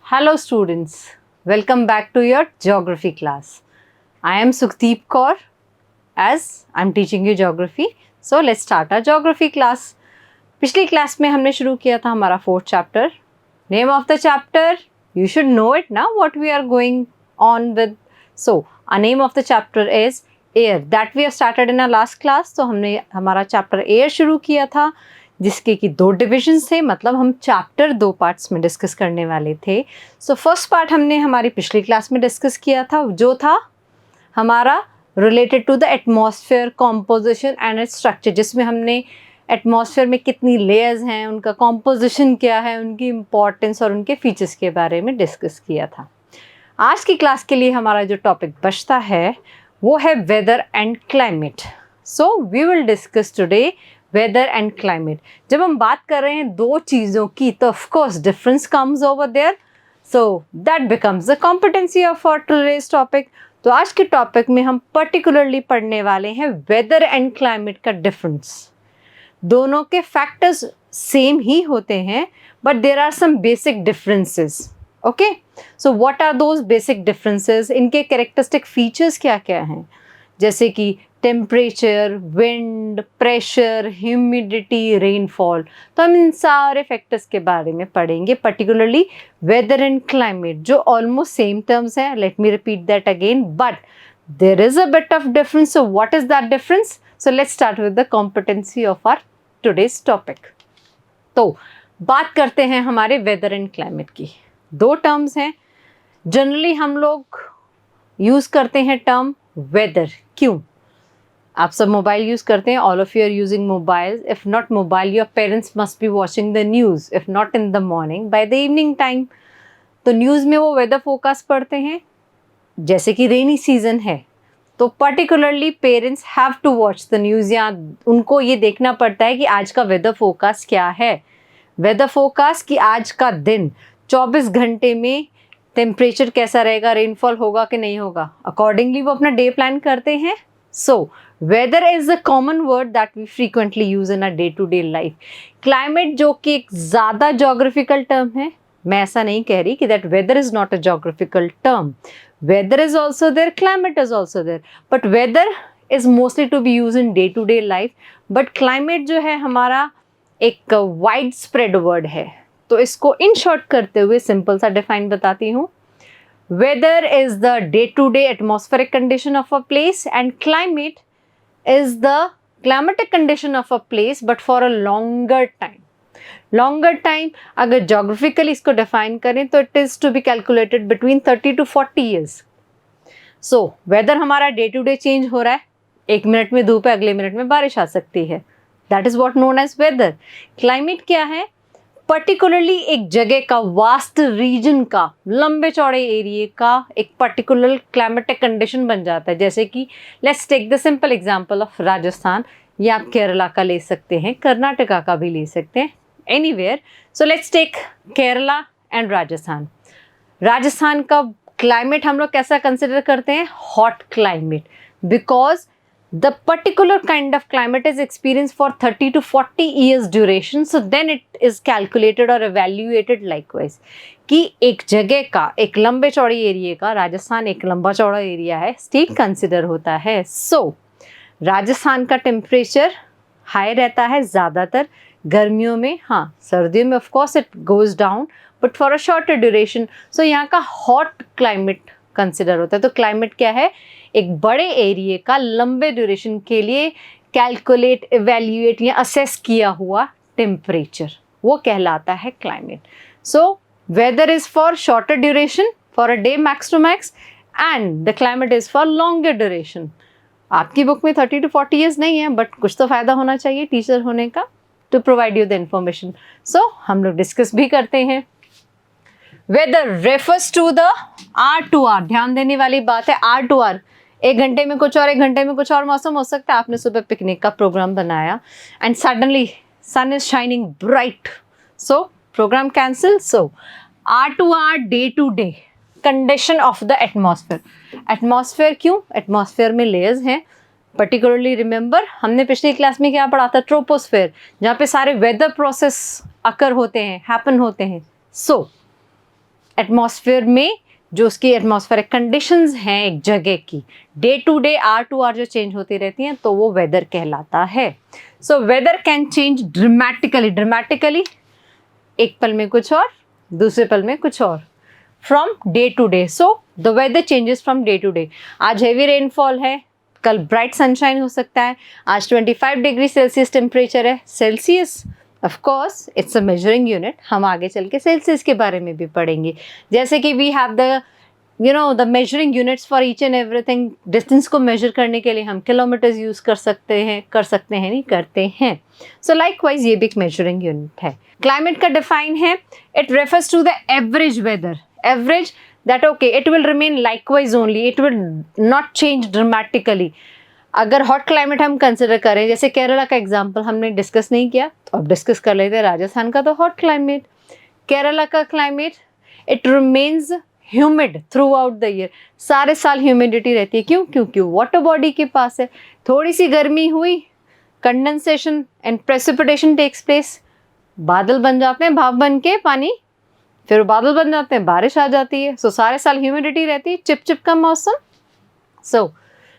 Hello students, welcome back to your geography class. I am Sukhdeep Kaur as I am teaching you geography. So let's start our geography class. पिछली class में हमने शुरू किया था हमारा 4th chapter. Name of the chapter, you should know it now what we are going on with. So our name of the chapter is air that we have started in our last class. तो हमने हमारा chapter air शुरू किया था जिसके कि 2 divisions थे, मतलब हम चैप्टर 2 पार्ट्स में डिस्कस करने वाले थे. सो फर्स्ट पार्ट हमने हमारी पिछली क्लास में डिस्कस किया था जो था हमारा related to the atmosphere composition and its structure, जिसमें हमने एटमॉस्फेयर में कितनी लेयर्स हैं, उनका कॉम्पोजिशन क्या है, उनकी इम्पॉर्टेंस और उनके फीचर्स के बारे में डिस्कस किया था. आज की क्लास के लिए हमारा जो टॉपिक बचता है वो है weather and climate. So we will discuss today weather and climate. जब हम बात कर रहे हैं दो चीज़ों की तो of course difference comes over there, so that becomes the competency of for today's topic. तो आज के टॉपिक में हम पर्टिकुलरली पढ़ने वाले हैं वेदर एंड क्लाइमेट का डिफरेंस. दोनों के फैक्टर्स सेम ही होते हैं but there are some basic differences. Okay, so what are those basic differences, इनके कैरेक्टरिस्टिक फीचर्स क्या क्या हैं, जैसे कि temperature, wind, pressure, humidity, rainfall. तो हम इन सारे फैक्टर्स के बारे में पढ़ेंगे, पर्टिकुलरली वेदर एंड क्लाइमेट जो ऑलमोस्ट सेम टर्म्स हैं. Let me repeat that again, but there is a bit of difference. So what is that difference? So let's start with the competency of our today's topic. तो बात करते हैं हमारे weather and climate की. 2 terms हैं. Generally हम लोग use करते हैं टर्म वेदर. क्यों? आप सब मोबाइल यूज़ करते हैं. All of you are using mobile. If not mobile, your parents must be watching the news, if not in the morning, by the evening time. तो न्यूज़ में वो वेदर फोरकास्ट पढ़ते हैं. जैसे कि रेनी सीजन है तो particularly parents have to watch the news, या उनको ये देखना पड़ता है कि आज का वेदर फोरकास्ट क्या है. वेदर फोरकास्ट कि आज का दिन 24 घंटे में टेम्परेचर कैसा रहेगा, रेनफॉल होगा कि नहीं होगा, अकॉर्डिंगली वो अपना डे प्लान करते हैं. So weather is a common word that we frequently use in a day to day life. Climate जो कि एक ज़्यादा जोग्राफिकल टर्म है, मैं ऐसा नहीं कह रही कि that weather is not a geographical term. Weather is also there, climate is also there, but weather is mostly to be use in day to day life. But climate जो है हमारा एक वाइड स्प्रेड वर्ड है. तो इसको in short करते हुए simple सा डिफाइन बताती हूँ. Weather is the day to day atmospheric condition of a place and climate is the climatic condition of a place but for a longer time. Longer time अगर geographically इसको define करें तो it is to be calculated between 30 to 40 years. So weather हमारा day to day change हो रहा है. 1 minute में धूप है, अगले मिनट में बारिश आ सकती है. That is what known as weather. Climate क्या है? पर्टिकुलरली एक जगह का, वास्ट रीजन का, लंबे चौड़े एरिए का एक पर्टिकुलर क्लाइमेटिक कंडीशन बन जाता है. जैसे कि let's take the simple example of Rajasthan, या आप केरला का ले सकते हैं, कर्नाटका का भी ले सकते हैं, anywhere. So let's take Kerala and Rajasthan. Rajasthan का क्लाइमेट हम लोग कैसा कंसिडर करते हैं? Hot climate, because the particular kind of climate is experienced for 30 to 40 years duration. So then it is calculated or evaluated likewise कि एक जगह का, एक लंबे चौड़े एरिया का, राजस्थान एक लंबा चौड़ा एरिया है, स्टेट कंसिडर होता है. सो राजस्थान का टेम्परेचर हाई रहता है ज़्यादातर गर्मियों में. हाँ, सर्दियों में of course it goes down but for a shorter duration. So यहाँ का हॉट क्लाइमेट कंसिडर होता है. तो क्लाइमेट क्या है? एक बड़े एरिया का लंबे ड्यूरेशन के लिए कैलकुलेट, इवेल्युएट या असेस किया हुआ टेम्परेचर, वो कहलाता है climate. So weather is for shorter duration, for a day max to max, and the climate is for longer duration. आपकी बुक में 30 to 40 ईयर्स नहीं है, बट कुछ तो फ़ायदा होना चाहिए टीचर होने का, to provide you the information. So हम लोग डिस्कस भी करते हैं. Weather refers to the R to R. ध्यान देने वाली बात है, आर टू आर. 1 घंटे में कुछ और, 1 घंटे में कुछ और मौसम हो सकता है. आपने सुबह पिकनिक का प्रोग्राम बनाया and suddenly sun is shining bright, so programme cancel. So hour to hour, day to day condition of the atmosphere. Atmosphere क्यों? एटमॉस्फेयर में लेयर्स हैं. पर्टिकुलरली रिमेंबर, हमने पिछली क्लास में क्या पढ़ा था? ट्रोपोस्फेयर, जहाँ पे सारे वेदर प्रोसेस अकर होते हैं, हैपन होते हैं. सो एटमॉस्फेयर में जो उसकी एटमॉस्फेरिक कंडीशंस हैं एक जगह की, day to day hour to hour जो चेंज होती रहती हैं, तो वो वेदर कहलाता है. So weather can change dramatically, एक पल में कुछ और, दूसरे पल में कुछ और, from day to day. So the weather changes from day to day. आज हेवी रेनफॉल है, कल ब्राइट सनशाइन हो सकता है. आज 25 डिग्री सेल्सियस टेम्परेचर है. Celsius of course it's a measuring unit. हम आगे चल के सेल्सियस के बारे में भी पढ़ेंगे. जैसे कि we have the the measuring units for each and everything. Distance को मेजर करने के लिए हम किलोमीटर्स यूज करते हैं. सो लाइकवाइज ये भी एक मेजरिंग यूनिट है. क्लाइमेट का डिफाइन है, it refers to the average weather. Average that okay, it will remain likewise only, it will not change dramatically. अगर हॉट क्लाइमेट हम कंसिडर करें, जैसे केरला का एग्जांपल हमने डिस्कस नहीं किया तो अब डिस्कस कर लेते हैं. राजस्थान का तो हॉट क्लाइमेट, केरला का climate, it remains humid through out the year. सारे साल ह्यूमिडिटी रहती है. क्यों? क्योंकि वाटर बॉडी के पास है. थोड़ी सी गर्मी हुई, condensation and precipitation takes place, बादल बन जाते हैं भाप बन के पानी, फिर बादल बन जाते हैं, बारिश आ जाती है. सो सारे साल ह्यूमिडिटी रहती है, चिपचिप का मौसम. So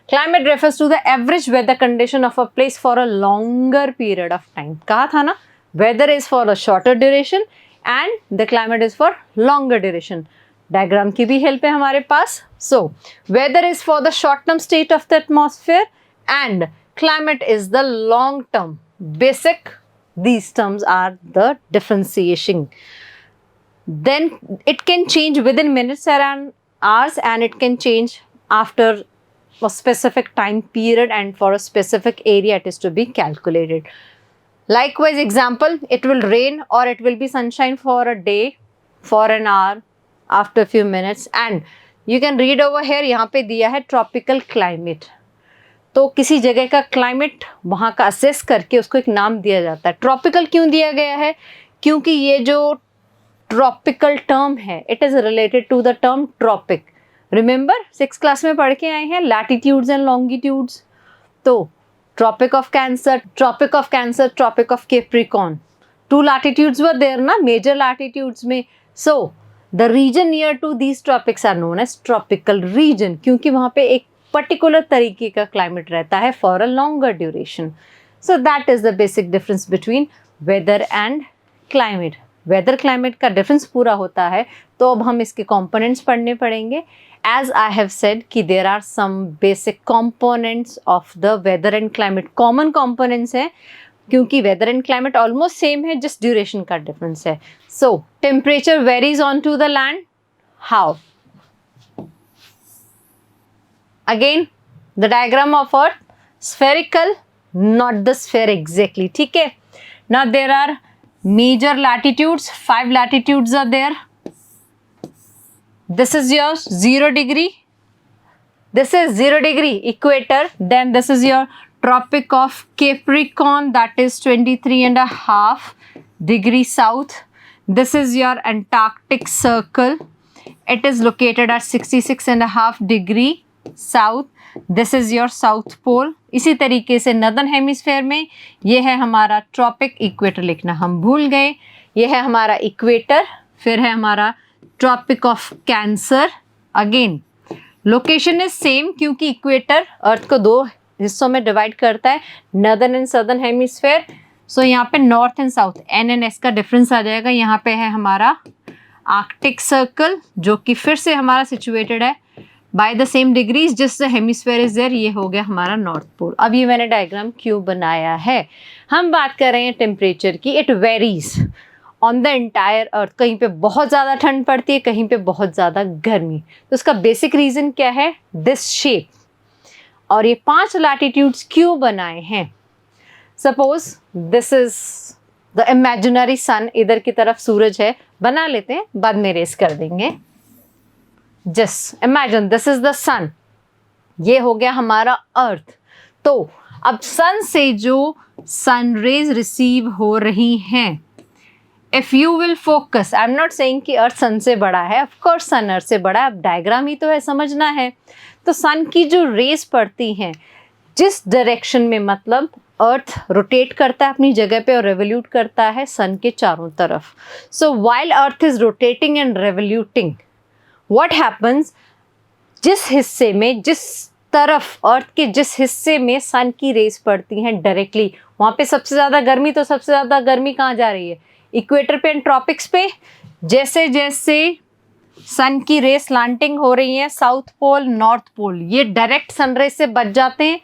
climate refers to the average weather condition of a place for a longer period of time. कहा था ना, weather is for a shorter duration and the climate is for longer duration. Diagram की भी help है हमारे पास. So weather is for the short term state of the atmosphere and climate is the long term. Basic these terms are the differentiation. Then it can change within minutes and hours, and it can change after a specific time period and for a specific area it is to be calculated. Likewise example, it will rain or it will be sunshine for a day, for an hour, after a few minutes. And you can read over here, यहाँ पे दिया है tropical climate. तो किसी जगह का climate वहाँ का असेस करके उसको एक नाम दिया जाता है. ट्रॉपिकल क्यों दिया गया है? क्योंकि ये जो ट्रॉपिकल टर्म है, it is related to the term tropic. Remember 6th class में पढ़ के आए हैं लैटिट्यूड्स एंड लॉन्गिट्यूड्स. तो Tropic of Cancer, Tropic of Capricorn, 2 latitudes were there ना मेजर लैटिट्यूड्स में. So the region near to these tropics are known as tropical region, क्योंकि वहाँ पे एक पर्टिकुलर तरीके का क्लाइमेट रहता है for a longer duration. So that is the basic difference between weather and climate. Weather climate का डिफरेंस पूरा होता है तो अब हम इसके कंपोनेंट्स पढ़ने पड़ेंगे. एज आई हैव सेड कि there are some basic components of the weather and climate. Common components हैं क्योंकि weather and climate almost same है, जस्ट ड्यूरेशन का डिफरेंस है. So temperature varies on to the land. How? Again, the diagram of Earth, spherical, not the sphere exactly. ठीक है. Now there are major latitudes. 5 latitudes are there. This is your 0 degree. This is 0 degree equator. Then this is your Tropic of Capricorn, that is 23.5 degrees south. This is your Antarctic Circle. It is located at 66.5 degree south. This is your south pole. इसी तरीके से northern hemisphere में ये है हमारा tropic. Equator लिखना हम भूल गए. ये है हमारा इक्वेटर. फिर है हमारा Tropic of Cancer. Again location is same क्योंकि इक्वेटर अर्थ को 2 हिस्सों में डिवाइड करता है, northern and southern hemisphere. So यहाँ पे north and south N and S का डिफरेंस आ जाएगा. यहाँ पे है हमारा आर्कटिक सर्कल जो कि फिर से हमारा सिचुएटेड है बाय द सेम डिग्रीज जिस हेमिस्फेयर इज देयर. ये हो गया हमारा नॉर्थ पोल. अब ये मैंने डायग्राम क्यों बनाया है? हम बात कर रहे हैं टेम्परेचर की. It varies on the entire earth. कहीं पे बहुत ज़्यादा ठंड पड़ती है, कहीं पे बहुत ज़्यादा गर्मी. तो उसका बेसिक रीज़न क्या है? This shape. और ये 5 लैटिट्यूड्स क्यों बनाए हैं? Suppose this is the imaginary sun. इधर की तरफ सूरज है, बना लेते हैं, बाद में रेस कर देंगे. Just imagine this is the sun. ये हो गया हमारा अर्थ. तो अब सन से जो सन रेज रिसीव हो रही हैं, if you will focus, I am not saying कि अर्थ सन से बड़ा है, ऑफ कोर्स सन अर्थ से बड़ा है. अब डायग्राम ही तो है, समझना है. तो सन की जो रेज पड़ती हैं जिस डायरेक्शन में, मतलब अर्थ रोटेट करता है अपनी जगह पे और रेवोल्यूट करता है सन के चारों तरफ. So while earth is rotating and revolving, what happens, जिस हिस्से में, जिस तरफ, अर्थ के जिस हिस्से में सन की रेज पड़ती हैं डायरेक्टली, वहाँ पे सबसे ज़्यादा गर्मी, तो सबसे ज़्यादा गर्मी कहाँ जा रही है? इक्वेटर पे एंड ट्रॉपिक्स पे. जैसे जैसे सन की रेज स्लांटिंग हो रही है, साउथ पोल, नॉर्थ पोल, ये डायरेक्ट सनरेज से बच जाते हैं.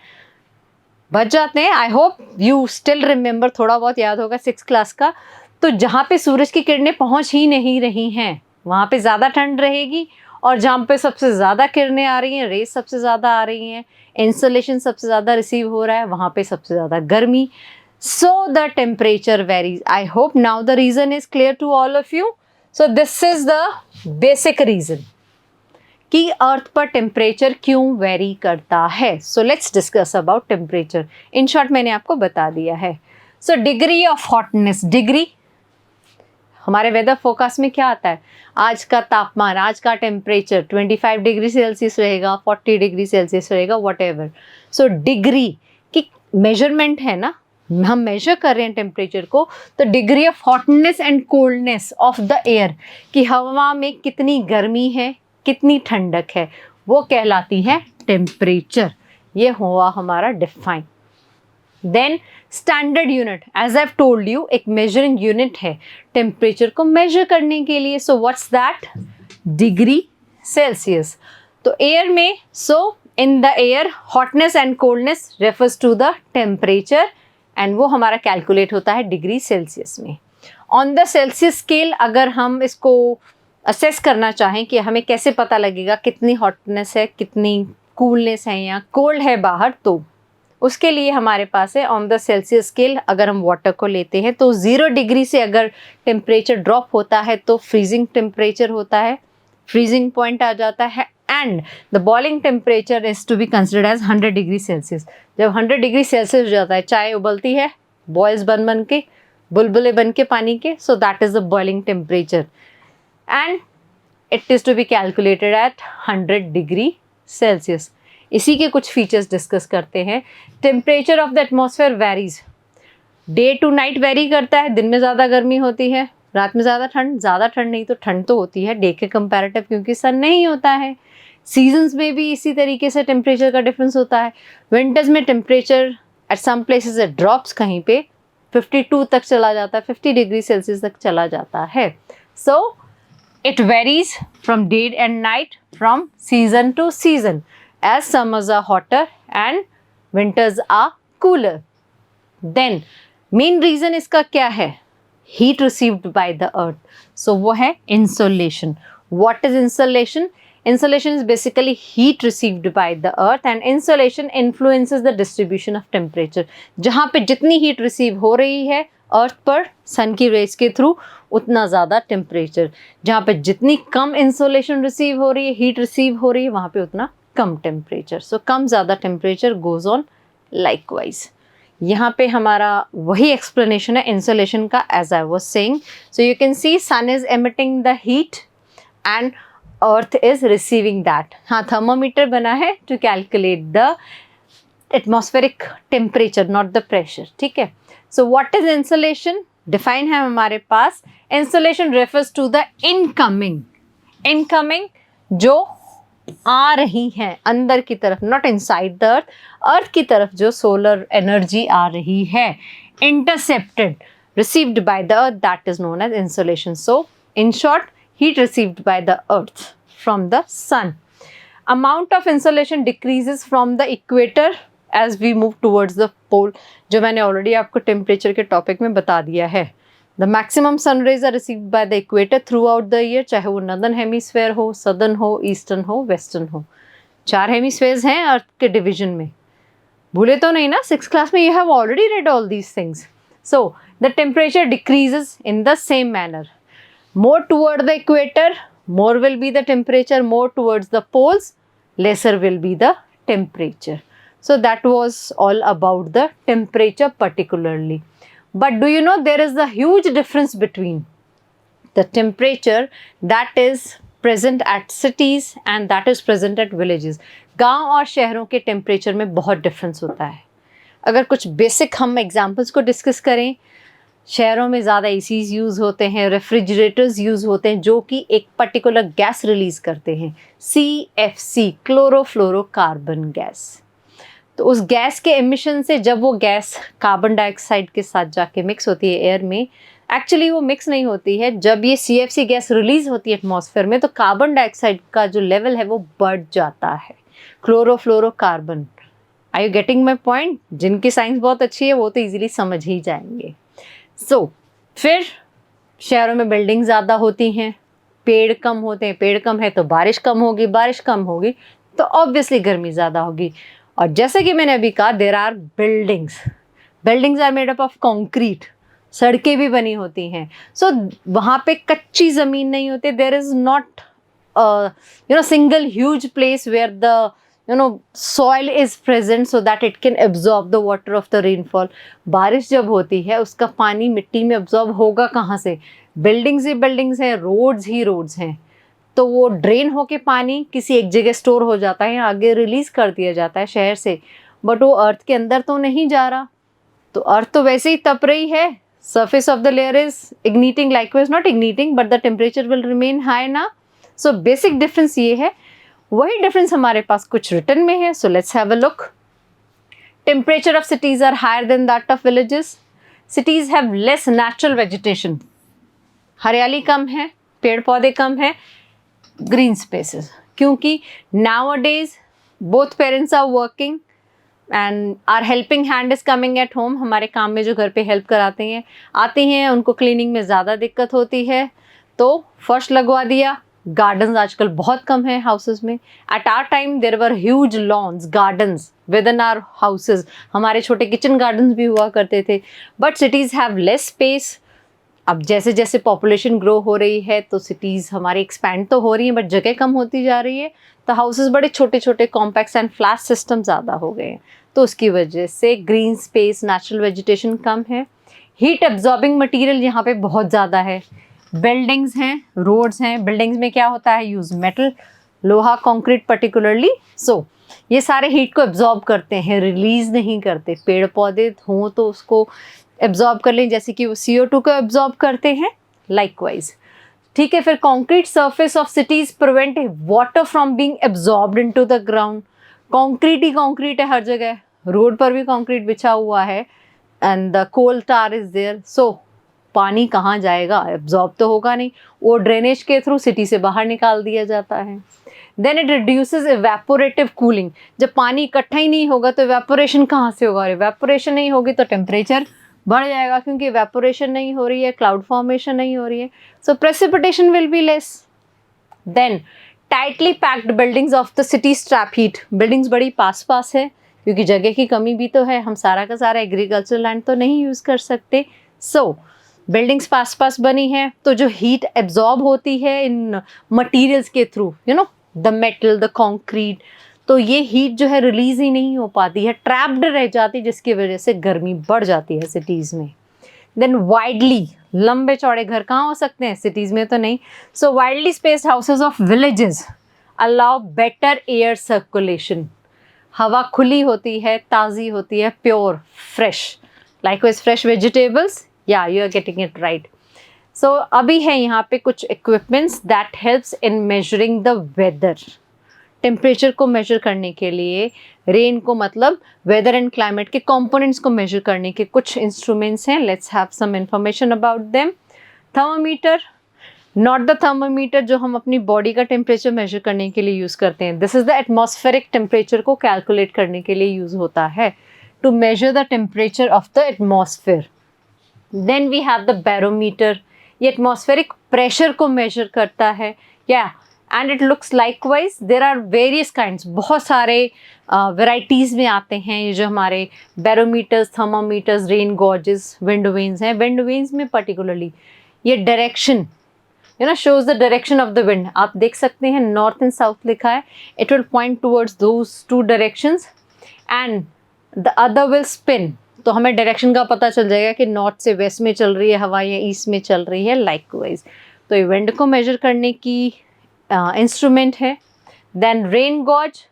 I hope you still remember, थोड़ा बहुत याद होगा 6th क्लास का. तो जहाँ पे सूरज की किरणें पहुँच ही नहीं रही हैं वहाँ पे ज़्यादा ठंड रहेगी, और जहाँ पे सबसे ज़्यादा किरणें आ रही हैं, रेज सबसे ज़्यादा आ रही हैं, इंसोलेशन सबसे ज़्यादा रिसीव हो रहा है, वहाँ पे सबसे ज़्यादा गर्मी. So the temperature varies. I hope now the reason is clear to all of you. So this is the basic reason कि अर्थ पर टेम्परेचर क्यों वेरी करता है. So let's discuss about temperature. In short मैंने आपको बता दिया है. So degree of hotness, degree हमारे वेदर फोरकास्ट में क्या आता है? आज का तापमान, आज का टेम्परेचर 25 डिग्री सेल्सियस रहेगा, 40 डिग्री सेल्सियस रहेगा, वट एवर. सो डिग्री की मेजरमेंट है ना, हम मेजर कर रहे हैं टेम्परेचर को, तो degree of hotness and coldness of the air, कि हवा में कितनी गर्मी है, कितनी ठंडक है, वो कहलाती है टेम्परेचर. ये हुआ हमारा define. Then standard unit, as I have told you, एक मेजरिंग यूनिट है टेम्परेचर को मेजर करने के लिए. So what's that? Degree Celsius. तो एयर में, so in the air hotness and coldness refers to the temperature, and वो हमारा कैलकुलेट होता है डिग्री सेल्सियस में. ऑन द सेल्सियस स्केल अगर हम इसको असेस करना चाहें कि हमें कैसे पता लगेगा कितनी हॉटनेस है, कितनी कूलनेस है या कोल्ड है बाहर, तो उसके लिए हमारे पास है ऑन द सेल्सियस स्केल. अगर हम वाटर को लेते हैं तो 0 डिग्री से अगर टेम्परेचर ड्रॉप होता है तो फ्रीजिंग टेम्परेचर होता है, फ्रीजिंग पॉइंट आ जाता है, and the boiling temperature is to be considered as 100 degree Celsius. जब 100 डिग्री सेल्सियस हो जाता है, चाय उबलती है, बॉयल्स बन के, बुलबुले बन के पानी के, so that is the boiling temperature, and it is to be calculated at 100 degree Celsius. इसी के कुछ फीचर्स डिस्कस करते हैं. Temperature of the atmosphere varies, day to night vary करता है. दिन में ज़्यादा गर्मी होती है, रात में ज़्यादा ठंड नहीं तो ठंड तो होती है डे के कंपैरेटिव, क्योंकि सन नहीं होता है. सीजन्स में भी इसी तरीके से टेम्परेचर का डिफरेंस होता है. विंटर्स में temperature at some places it drops, कहीं पे 52 तक चला जाता है, 50 डिग्री सेल्सियस तक चला जाता है. सो it varies from day and night, from season to season, as summers are hotter and winters are cooler. Then main reason इसका क्या है? Heat received by the earth. So वो है insolation. What is insolation? Insolation is basically heat received by the earth, and insolation influences the distribution of temperature. जहाँ पे जितनी heat receive हो रही है अर्थ पर सन की रेज के थ्रू, उतना ज़्यादा टेम्परेचर. जहाँ पे जितनी कम इंसोलेशन रिसीव हो रही है, हीट रिसीव हो रही है, वहाँ पे उतना कम टेम्परेचर. सो कम ज़्यादा टेम्परेचर गोज ऑन लाइकवाइज. यहाँ पे हमारा वही एक्सप्लेनेशन है इंसोलेशन का, as I was saying. So you can see sun is emitting the heat and earth is receiving that. हाँ, थर्मोमीटर बना है to calculate the atmospheric temperature, not the pressure. ठीक है. So what is insolation? Define है हमारे पास. Insolation refers to the incoming जो आ रही है अंदर की तरफ, not inside the earth, earth की तरफ जो सोलर एनर्जी आ रही है, intercepted, received by the earth, that is known as insolation. So in short, heat received by the earth from the sun. Amount of insolation decreases from the equator as we move towards the pole, जो मैंने already आपको temperature के topic में बता दिया है. The maximum sun rays are received by the equator throughout the year, चाहे वो नॉर्दर्न हेमीस्फेयर हो, सदर्न हो, ईस्टर्न हो, वेस्टर्न हो. 4 हेमीस्फेयर्स हैं अर्थ के डिवीजन में. भूले तो नहीं ना, 6th क्लास में you have already read all these things. So the temperature decreases in the same manner. More toward the equator, more will be the temperature, more towards the poles, lesser will be the temperature. So that was all about the temperature particularly. But do you know there is a huge difference between the temperature that is present at cities and that is present at villages. गांव और शहरों के temperature में बहुत difference होता है. अगर कुछ बेसिक हम एग्जाम्पल्स को डिस्कस करें, शहरों में ज़्यादा एसीज यूज़ होते हैं, रेफ्रिजरेटर्स यूज़ होते हैं जो कि एक पर्टिकुलर गैस रिलीज़ करते हैं, CFC, क्लोरोफ्लोरोकार्बन गैस। तो उस गैस के एमिशन से जब वो गैस कार्बन डाइऑक्साइड के साथ जाके मिक्स होती है एयर में, एक्चुअली वो मिक्स नहीं होती है, जब ये CFC गैस रिलीज होती है एटमॉस्फेयर में तो कार्बन डाइऑक्साइड का जो लेवल है वो बढ़ जाता है, chlorofluorocarbon. Are you getting my point? जिनकी साइंस बहुत अच्छी है वो तो इजीली समझ ही जाएंगे। फिर शहरों में बिल्डिंग ज़्यादा होती हैं, पेड़ कम होते हैं, पेड़ कम है तो बारिश कम होगी, बारिश कम होगी तो ऑब्वियसली गर्मी ज़्यादा होगी। और जैसे कि मैंने अभी कहा, there are buildings are made up of concrete, सड़कें भी बनी होती हैं। सो वहाँ पे कच्ची ज़मीन नहीं होती, there is not single huge place where the soil is present so that it can absorb the water of the rainfall। बारिश जब होती है उसका पानी मिट्टी में absorb होगा कहाँ से? बिल्डिंग्स ही बिल्डिंग्स हैं, रोड्स ही रोड्स हैं, तो वो ड्रेन होके पानी किसी एक जगह स्टोर हो जाता है, आगे रिलीज कर दिया जाता है शहर से, बट वो अर्थ के अंदर तो नहीं जा रहा। तो अर्थ तो वैसे ही तप रही है, surface of the layer is igniting, likewise not igniting but the temperature will remain high ना। सो बेसिक डिफरेंस ये है। वही डिफरेंस हमारे पास कुछ रिटर्न में है, so let's have a look. Temperature of cities are higher than that of villages. Cities have less natural vegetation, हरियाली कम है, पेड़ पौधे कम है, ग्रीन स्पेसेस, क्योंकि nowadays both parents are working and are helping hand is coming at home. हमारे काम में जो घर पे हेल्प कराते हैं आते हैं, उनको क्लीनिंग में ज़्यादा दिक्कत होती है तो फर्श लगवा दिया। गार्डन्स आजकल बहुत कम है हाउसेस में। At our time there were huge lawns, gardens within our houses, हमारे छोटे किचन गार्डन्स भी हुआ करते थे, but cities have less space. अब जैसे जैसे पॉपुलेशन ग्रो हो रही है तो सिटीज़ हमारी एक्सपैंड तो हो रही हैं बट जगह कम होती जा रही है, तो हाउसेस बड़े छोटे छोटे कॉम्पैक्ट्स एंड फ्लैट सिस्टम ज़्यादा हो गए हैं, तो उसकी वजह से ग्रीन स्पेस, नेचुरल वेजिटेशन कम है। हीट एब्जॉर्बिंग मटीरियल यहाँ पे बहुत ज़्यादा है। बिल्डिंग्स हैं, रोड्स हैं, बिल्डिंग्स में क्या होता है, यूज मेटल, लोहा, कंक्रीट पर्टिकुलरली। सो ये सारे हीट को एब्जॉर्ब करते हैं, रिलीज नहीं करते। पेड़ पौधे हों तो उसको एब्जॉर्ब कर लें, जैसे कि वो CO2 को एब्जॉर्ब करते हैं, लाइकवाइज। ठीक है, फिर concrete surface of cities prevent water from being absorbed into the ground. Concrete he concrete है हर जगह, रोड पर भी कंक्रीट बिछा हुआ है and the coal tar is there, so पानी कहाँ जाएगा, एब्जॉर्ब तो होगा नहीं, वो ड्रेनेज के थ्रू सिटी से बाहर निकाल दिया जाता है। Then it reduces evaporative cooling, जब पानी इकट्ठा ही नहीं होगा तो इवेपोरेशन कहाँ से होगा, और इवेपोरेशन नहीं होगी तो टेम्परेचर बढ़ जाएगा, क्योंकि इवेपोरेशन नहीं हो रही है, क्लाउड फॉर्मेशन नहीं हो रही है, so precipitation will be less. Then tightly packed buildings of the city trap heat, buildings बड़ी पास पास है क्योंकि जगह की कमी भी तो है, हम सारा का सारा एग्रीकल्चर लैंड तो नहीं यूज़ कर सकते। सो बिल्डिंग्स पास पास बनी है तो जो हीट एब्जॉर्ब होती है इन मटेरियल्स के through, the metal, the concrete, तो ये हीट जो है रिलीज ही नहीं हो पाती है, ट्रैप्ड रह जाती है, जिसकी वजह से गर्मी बढ़ जाती है सिटीज़ में। देन वाइडली, लंबे चौड़े घर कहाँ हो सकते हैं, सिटीज़ में तो नहीं। So widely spaced houses of villages allow better air circulation, हवा खुली होती है, ताज़ी होती है, pure, fresh, likewise fresh vegetables, या you are getting it right. So अभी है यहाँ पे कुछ equipments that helps in measuring the weather, temperature को मेजर करने के लिए, रेन को मतलब वेदर एंड क्लाइमेट के कंपोनेंट्स को मेजर करने के कुछ इंस्ट्रूमेंट्स हैं। Let's have some information about them. Thermometer, not the thermometer जो हम अपनी बॉडी का टेम्परेचर मेजर करने के लिए यूज़ करते हैं, this is the atmospheric temperature को कैलकुलेट करने के लिए यूज़ होता है, to measure the temperature of the atmosphere. Then we have the barometer, ये एटमॉस्फेरिक प्रेशर को मेजर करता है, या and it looks likewise. There are various kinds, बहुत सारे वेराइटीज़ में आते हैं ये जो हमारे barometers, thermometers, rain gauges, wind vanes हैं। विंड वेन्स में पर्टिकुलरली ये direction shows the direction of the wind, आप देख सकते हैं नॉर्थ एंड साउथ लिखा है, it will point towards those two directions and the other wheel spin, तो हमें डायरेक्शन का पता चल जाएगा कि नॉर्थ से वेस्ट में चल रही है हवा या ईस्ट में चल रही है, लाइकवाइज। तो ये विंड को मेजर करने की इंस्ट्रूमेंट है। देन रेन गॉज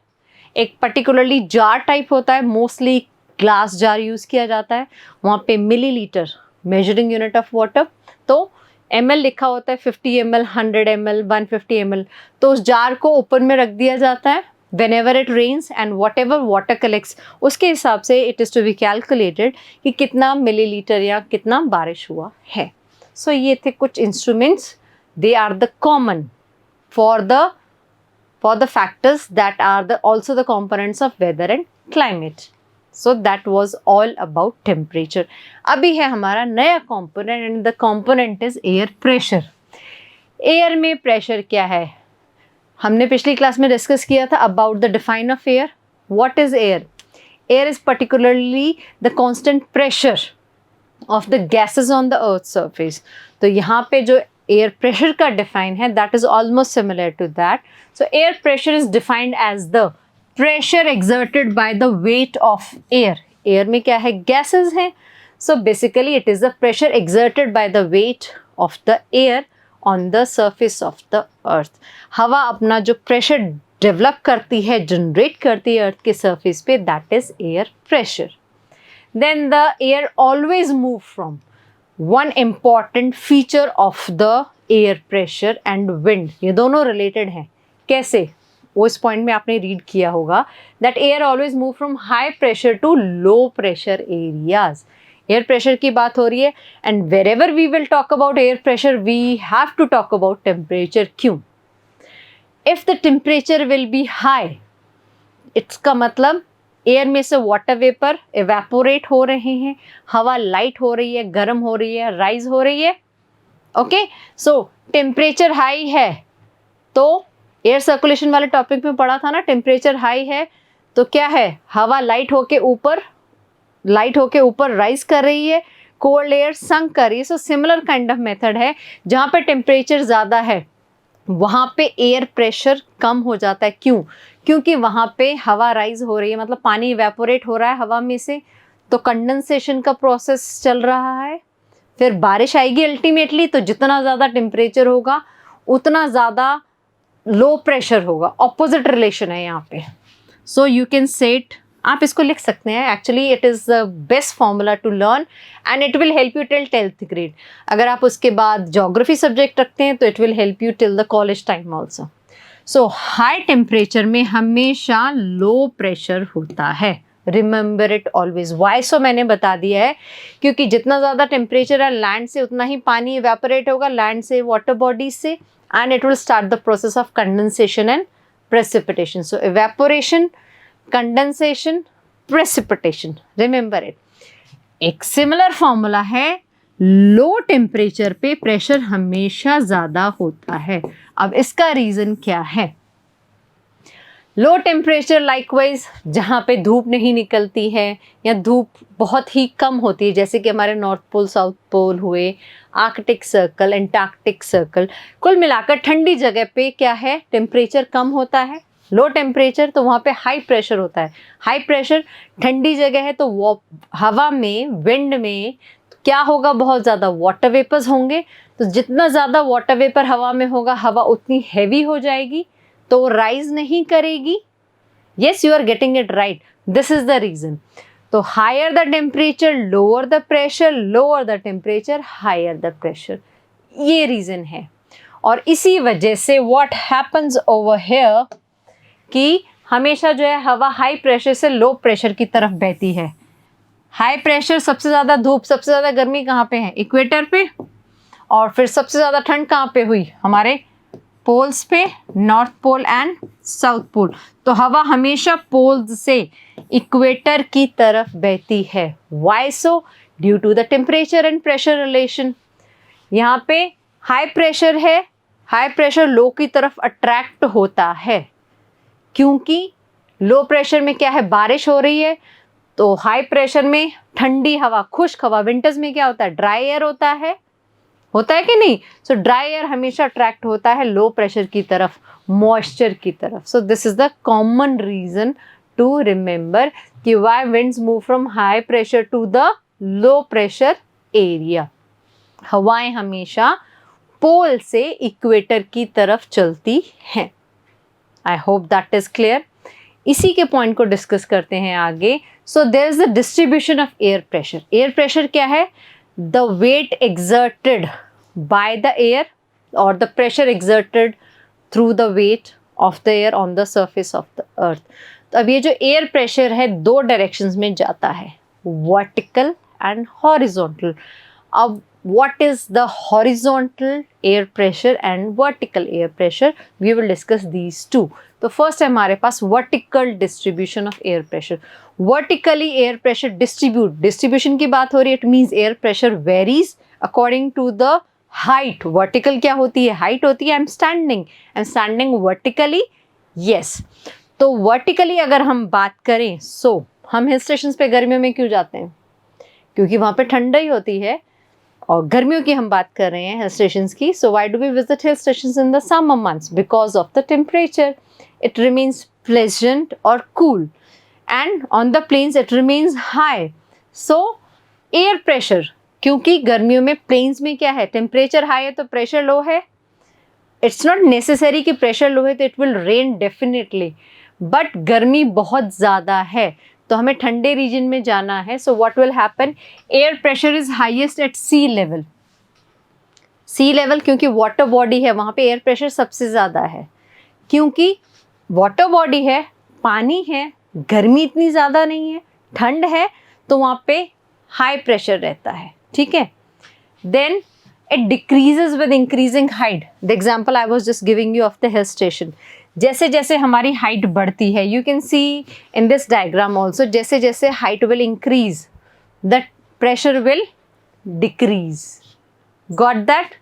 एक पर्टिकुलरली जार टाइप होता है, मोस्टली ग्लास जार यूज़ किया जाता है, वहाँ पे millilitre measuring unit of water, तो ml लिखा होता है, 50 ml, 100 ml, 150 ml, तो उस जार को ओपन में रख दिया जाता है whenever it rains and whatever water collects, उसके हिसाब से it is to be calculated कि कितना मिलीलीटर या कितना बारिश हुआ है. So ये थे कुछ instruments, they are the common for the factors that are also the components of weather and climate. So that was all about temperature. अभी है हमारा नया component and the component is air pressure. Air में pressure क्या है? हमने पिछली class में डिस्कस किया था about the define of air. What is air? Air is particularly the constant pressure of the gases on the earth's surface. तो यहाँ पे जो air pressure का define है, that is almost similar to that. So air pressure is defined as the pressure exerted by the weight of air. Air में क्या है? Gases हैं. So basically it is the pressure exerted by the weight of the air on the surface of the earth. हवा अपना जो pressure develop करती है, generate करती है earth के surface पे, that is air pressure. Then the air always move from one important feature of the air pressure and wind. ये दोनों related हैं. कैसे? वो इस पॉइंट में आपने रीड किया होगा that air always move from high pressure to low pressure areas. Air pressure की बात हो रही है and wherever we will talk about air pressure we have to talk about temperature. क्यों? If the temperature will be high, इसका मतलब air में से वाटर वेपर evaporate हो रहे हैं, हवा लाइट हो रही है, गर्म हो रही है, राइज हो रही है. ओके, सो टेम्परेचर हाई है तो एयर सर्कुलेशन वाले टॉपिक में पढ़ा था ना, टेम्परेचर हाई है तो क्या है? हवा लाइट होके ऊपर राइज कर रही है, कोल्ड एयर संक कर रही है. So similar kind of method है. जहाँ पे टेम्परेचर ज़्यादा है वहाँ पे एयर प्रेशर कम हो जाता है. क्यों? क्योंकि वहाँ पे हवा राइज हो रही है, मतलब पानी इवेपोरेट हो रहा है हवा में से, तो कंडेंसेशन का प्रोसेस चल रहा है. फिर बारिश आएगी अल्टीमेटली, तो जितना ज़्यादा टेम्परेचर होगा उतना ज़्यादा लो प्रेशर होगा. ऑपोजिट रिलेशन है यहाँ पे. So you can say it, आप इसको लिख सकते हैं. Actually it is the best formula to learn and it will help you till 10th grade. अगर आप उसके बाद जोग्राफी सब्जेक्ट रखते हैं तो it will help you till the college time also. So high temperature में हमेशा लो प्रेशर होता है. Remember it always. वाई सो मैंने बता दिया है क्योंकि जितना ज़्यादा टेम्परेचर है लैंड से उतना ही पानी इवेपोरेट होगा, लैंड से, वाटर बॉडीज से, and it will start the process of condensation and precipitation. So evaporation, condensation, precipitation. Remember it. एक similar formula है, लो टेम्परेचर पे प्रेशर हमेशा ज़्यादा होता है. अब इसका रीज़न क्या है? लो टेम्परेचर लाइकवाइज जहाँ पे धूप नहीं निकलती है या धूप बहुत ही कम होती है, जैसे कि हमारे नॉर्थ पोल, साउथ पोल हुए, आर्कटिक सर्कल, एंटार्क्टिक सर्कल, कुल मिलाकर ठंडी जगह पे क्या है? टेम्परेचर कम होता है. लो टेम्परेचर तो वहाँ पे हाई प्रेशर होता है. हाई प्रेशर ठंडी जगह है तो वो हवा में, विंड में क्या होगा? बहुत ज़्यादा वाटर वेपर्स होंगे. तो जितना ज़्यादा वाटर वेपर हवा में होगा, हवा उतनी हैवी हो जाएगी तो राइज नहीं करेगी. Yes, you are getting it right. This is the reason. तो higher the temperature lower the pressure, lower the temperature higher the pressure. ये रीजन है. और इसी वजह से व्हाट हैपन्स ओवर हियर कि हमेशा जो है हवा हाई प्रेशर से लो प्रेशर की तरफ बहती है. हाई प्रेशर, सबसे ज़्यादा धूप, सबसे ज़्यादा गर्मी कहाँ पे है? इक्वेटर पे. और फिर सबसे ज़्यादा ठंड कहाँ पे हुई? हमारे पोल्स पे, north pole and south pole. तो हवा हमेशा पोल्स से इक्वेटर की तरफ बहती है. Why so? Due to the temperature and pressure relation. यहाँ पे हाई प्रेशर है, हाई प्रेशर लो की तरफ अट्रैक्ट होता है क्योंकि लो प्रेशर में क्या है? बारिश हो रही है. तो हाई प्रेशर में ठंडी हवा, खुश्क हवा, विंटर्स में क्या होता है? ड्राई एयर होता है कि नहीं? सो ड्राई एयर हमेशा अट्रैक्ट होता है लो प्रेशर की तरफ, मॉइस्चर की तरफ. So this is the common reason to remember कि why winds move from high pressure to the low pressure area. हवाएं हमेशा पोल से इक्वेटर की तरफ चलती हैं. I hope that is clear. इसी के पॉइंट को डिस्कस करते हैं आगे. So there is the distribution of air pressure. Air pressure क्या है? The weight exerted by the air और the pressure exerted through the weight of the air on the surface of the earth. तो अब ये जो air pressure है दो directions में जाता है, वर्टिकल एंड हॉरिजॉन्टल. अब what is the horizontal air pressure and vertical air pressure? We will discuss these two. तो first है हमारे पास vertical distribution of air pressure. Vertically air pressure distribution की बात हो रही है. It means air pressure varies according to the height. Vertical क्या होती है? Height होती है. I'm standing vertically. Yes. तो vertically अगर हम बात करें, so हम हिल स्टेशन पे गर्मियों में क्यों जाते हैं? क्योंकि वहाँ पे ठंडा ही होती है. और गर्मियों की हम बात कर रहे हैं हिल स्टेशंस की. So why do we visit hill stations in the summer months? Because of the temperature. It remains pleasant और cool and on the plains it remains high. So air pressure, क्योंकि गर्मियों में planes में क्या है? Temperature high है तो pressure low है. इट्स नॉट नेसेसरी कि प्रेशर लो है तो it will rain definitely, but गर्मी बहुत ज़्यादा है तो हमें ठंडे रीजन में जाना है. So what will happen? Air pressure is highest at sea level. Sea level क्योंकि वाटर बॉडी है वहाँ पे एयर प्रेशर सबसे ज़्यादा है. क्योंकि वाटर बॉडी है, पानी है, गर्मी इतनी ज़्यादा नहीं है, ठंड है, तो वहाँ पे हाई प्रेशर रहता है. ठीक है. Then it decreases with increasing height. The example I was just giving you of the hill station. जैसे जैसे हमारी हाइट बढ़ती है, you can see in this diagram also, जैसे जैसे height will increase the pressure will decrease. Got that?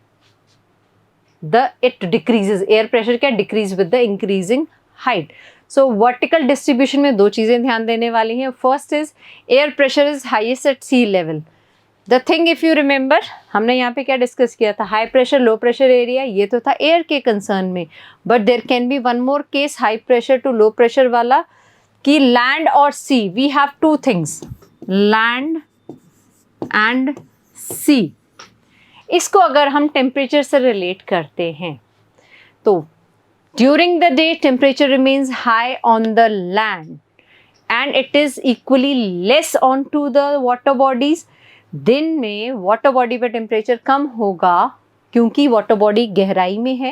It decreases. Air pressure क्या? Decrease with the increasing height. So vertical distribution में दो चीज़ें ध्यान देने वाली हैं. First is air pressure is highest at sea level. The thing if you remember, हमने यहाँ पे क्या डिस्कस किया था? High pressure low pressure area. ये तो था एयर के कंसर्न में, but there can be one more case high pressure to low pressure वाला, कि लैंड और sea. We have two things, land and sea. इसको अगर हम टेम्परेचर से रिलेट करते हैं तो during the day temperature remains high on the land and it is equally less on to the water bodies. दिन में वाटर बॉडी पे टेम्परेचर कम होगा क्योंकि वाटर बॉडी गहराई में है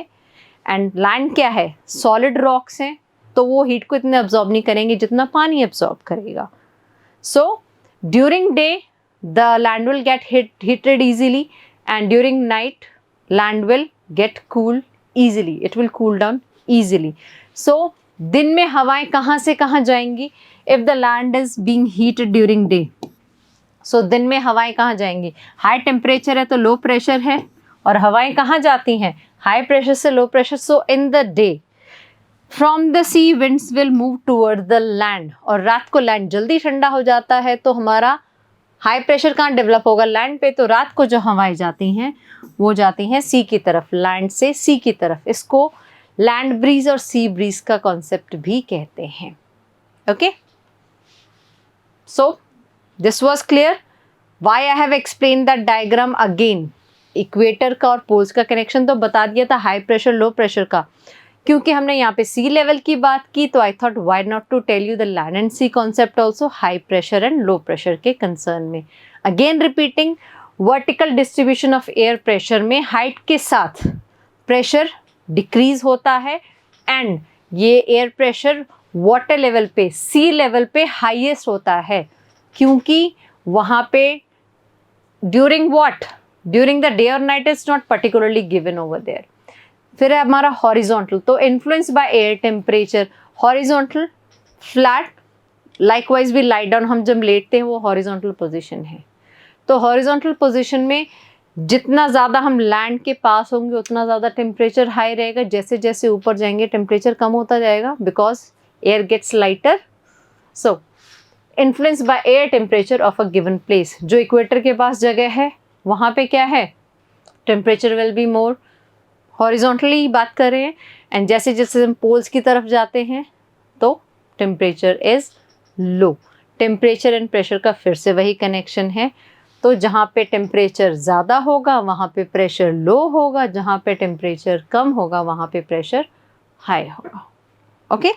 एंड लैंड क्या है? सॉलिड रॉक्स हैं, तो वो हीट को इतने अब्जॉर्ब नहीं करेंगे जितना पानी अब्जॉर्ब करेगा. So during day the land will get heated easily and during night land will get cool easily. It will cool down easily. So दिन में हवाएं कहाँ से कहाँ जाएंगी? If the land is being heated during day, सो दिन में हवाएं कहाँ जाएंगी? हाई टेम्परेचर है तो लो प्रेशर है, और हवाएं कहाँ जाती हैं? हाई प्रेशर से low pressure. So in the day from the sea winds will move toward the land. और रात को लैंड जल्दी ठंडा हो जाता है तो हमारा हाई प्रेशर कहाँ डेवलप होगा? लैंड पे. तो रात को जो हवाएं जाती हैं वो जाती हैं सी की तरफ, लैंड से सी की तरफ. इसको लैंड ब्रीज और सी ब्रीज का कॉन्सेप्ट भी कहते हैं. Okay. So this was clear. Why I have explain that diagram again. Equator का और पोल्स का कनेक्शन तो बता दिया था, हाई प्रेशर लो प्रेशर का. क्योंकि हमने यहाँ पे सी लेवल की बात की तो I thought why not to tell you the land and sea concept also, high pressure and low pressure के कंसर्न में. Again repeating, vertical distribution of air pressure में हाइट के साथ प्रेशर डिक्रीज होता है एंड ये एयर प्रेशर वाटर लेवल पे, सी level पे हाईएस्ट होता है. क्योंकि वहाँ पे during what? During the day और night is not particularly given over there. फिर है हमारा हॉरिजॉन्टल, तो influence by air temperature. Horizontal flat, likewise भी लाइट डाउन, हम जब लेटते हैं वो हॉरिजॉन्टल पोजीशन है. तो हॉरिजॉन्टल पोजीशन में जितना ज़्यादा हम लैंड के पास होंगे उतना ज़्यादा टेम्परेचर हाई रहेगा. जैसे जैसे ऊपर जाएंगे टेम्परेचर कम होता जाएगा because air gets lighter. So influence by air temperature of a given place. जो इक्वेटर के पास जगह है वहाँ पे क्या है? Temperature will be more. Horizontally बात कर रहे हैं. एंड जैसे जैसे हम पोल्स की तरफ जाते हैं तो temperature is low. Temperature and pressure का फिर से वही कनेक्शन है. तो जहाँ पे टेम्परेचर ज़्यादा होगा वहाँ पे प्रेशर लो होगा, जहाँ पे टेम्परेचर कम होगा वहाँ पे प्रेशर हाई होगा. ओके.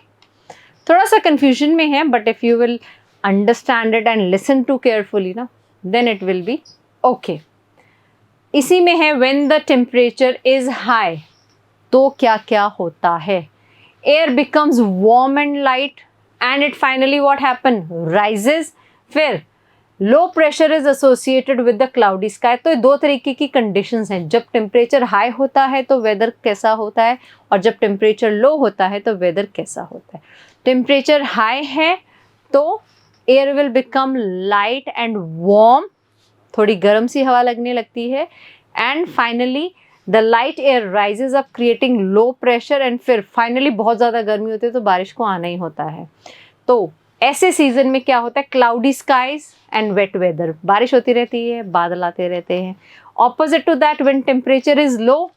थोड़ा सा कंफ्यूजन में है, but if you will understand it and listen to carefully ना, then it will be okay. इसी में है when the temperature is high, तो क्या क्या होता है? Air becomes warm and light and it finally what happen, rises. फिर low pressure is associated with the cloudy sky. तो दो तरीके की कंडीशंस हैं, जब टेम्परेचर हाई होता है तो वेदर कैसा होता है, और जब टेम्परेचर लो होता है तो वेदर कैसा होता है। टेम्परेचर हाई है तो air will become light and warm, थोड़ी गर्म सी हवा लगने लगती है, and finally the light air rises up creating low pressure, and फिर फाइनली बहुत ज़्यादा गर्मी होती है तो बारिश को आना ही होता है। तो ऐसे सीजन में क्या होता है, cloudy skies and wet weather, बारिश होती रहती है, बादल आते रहते हैं। Opposite to that, when temperature is low,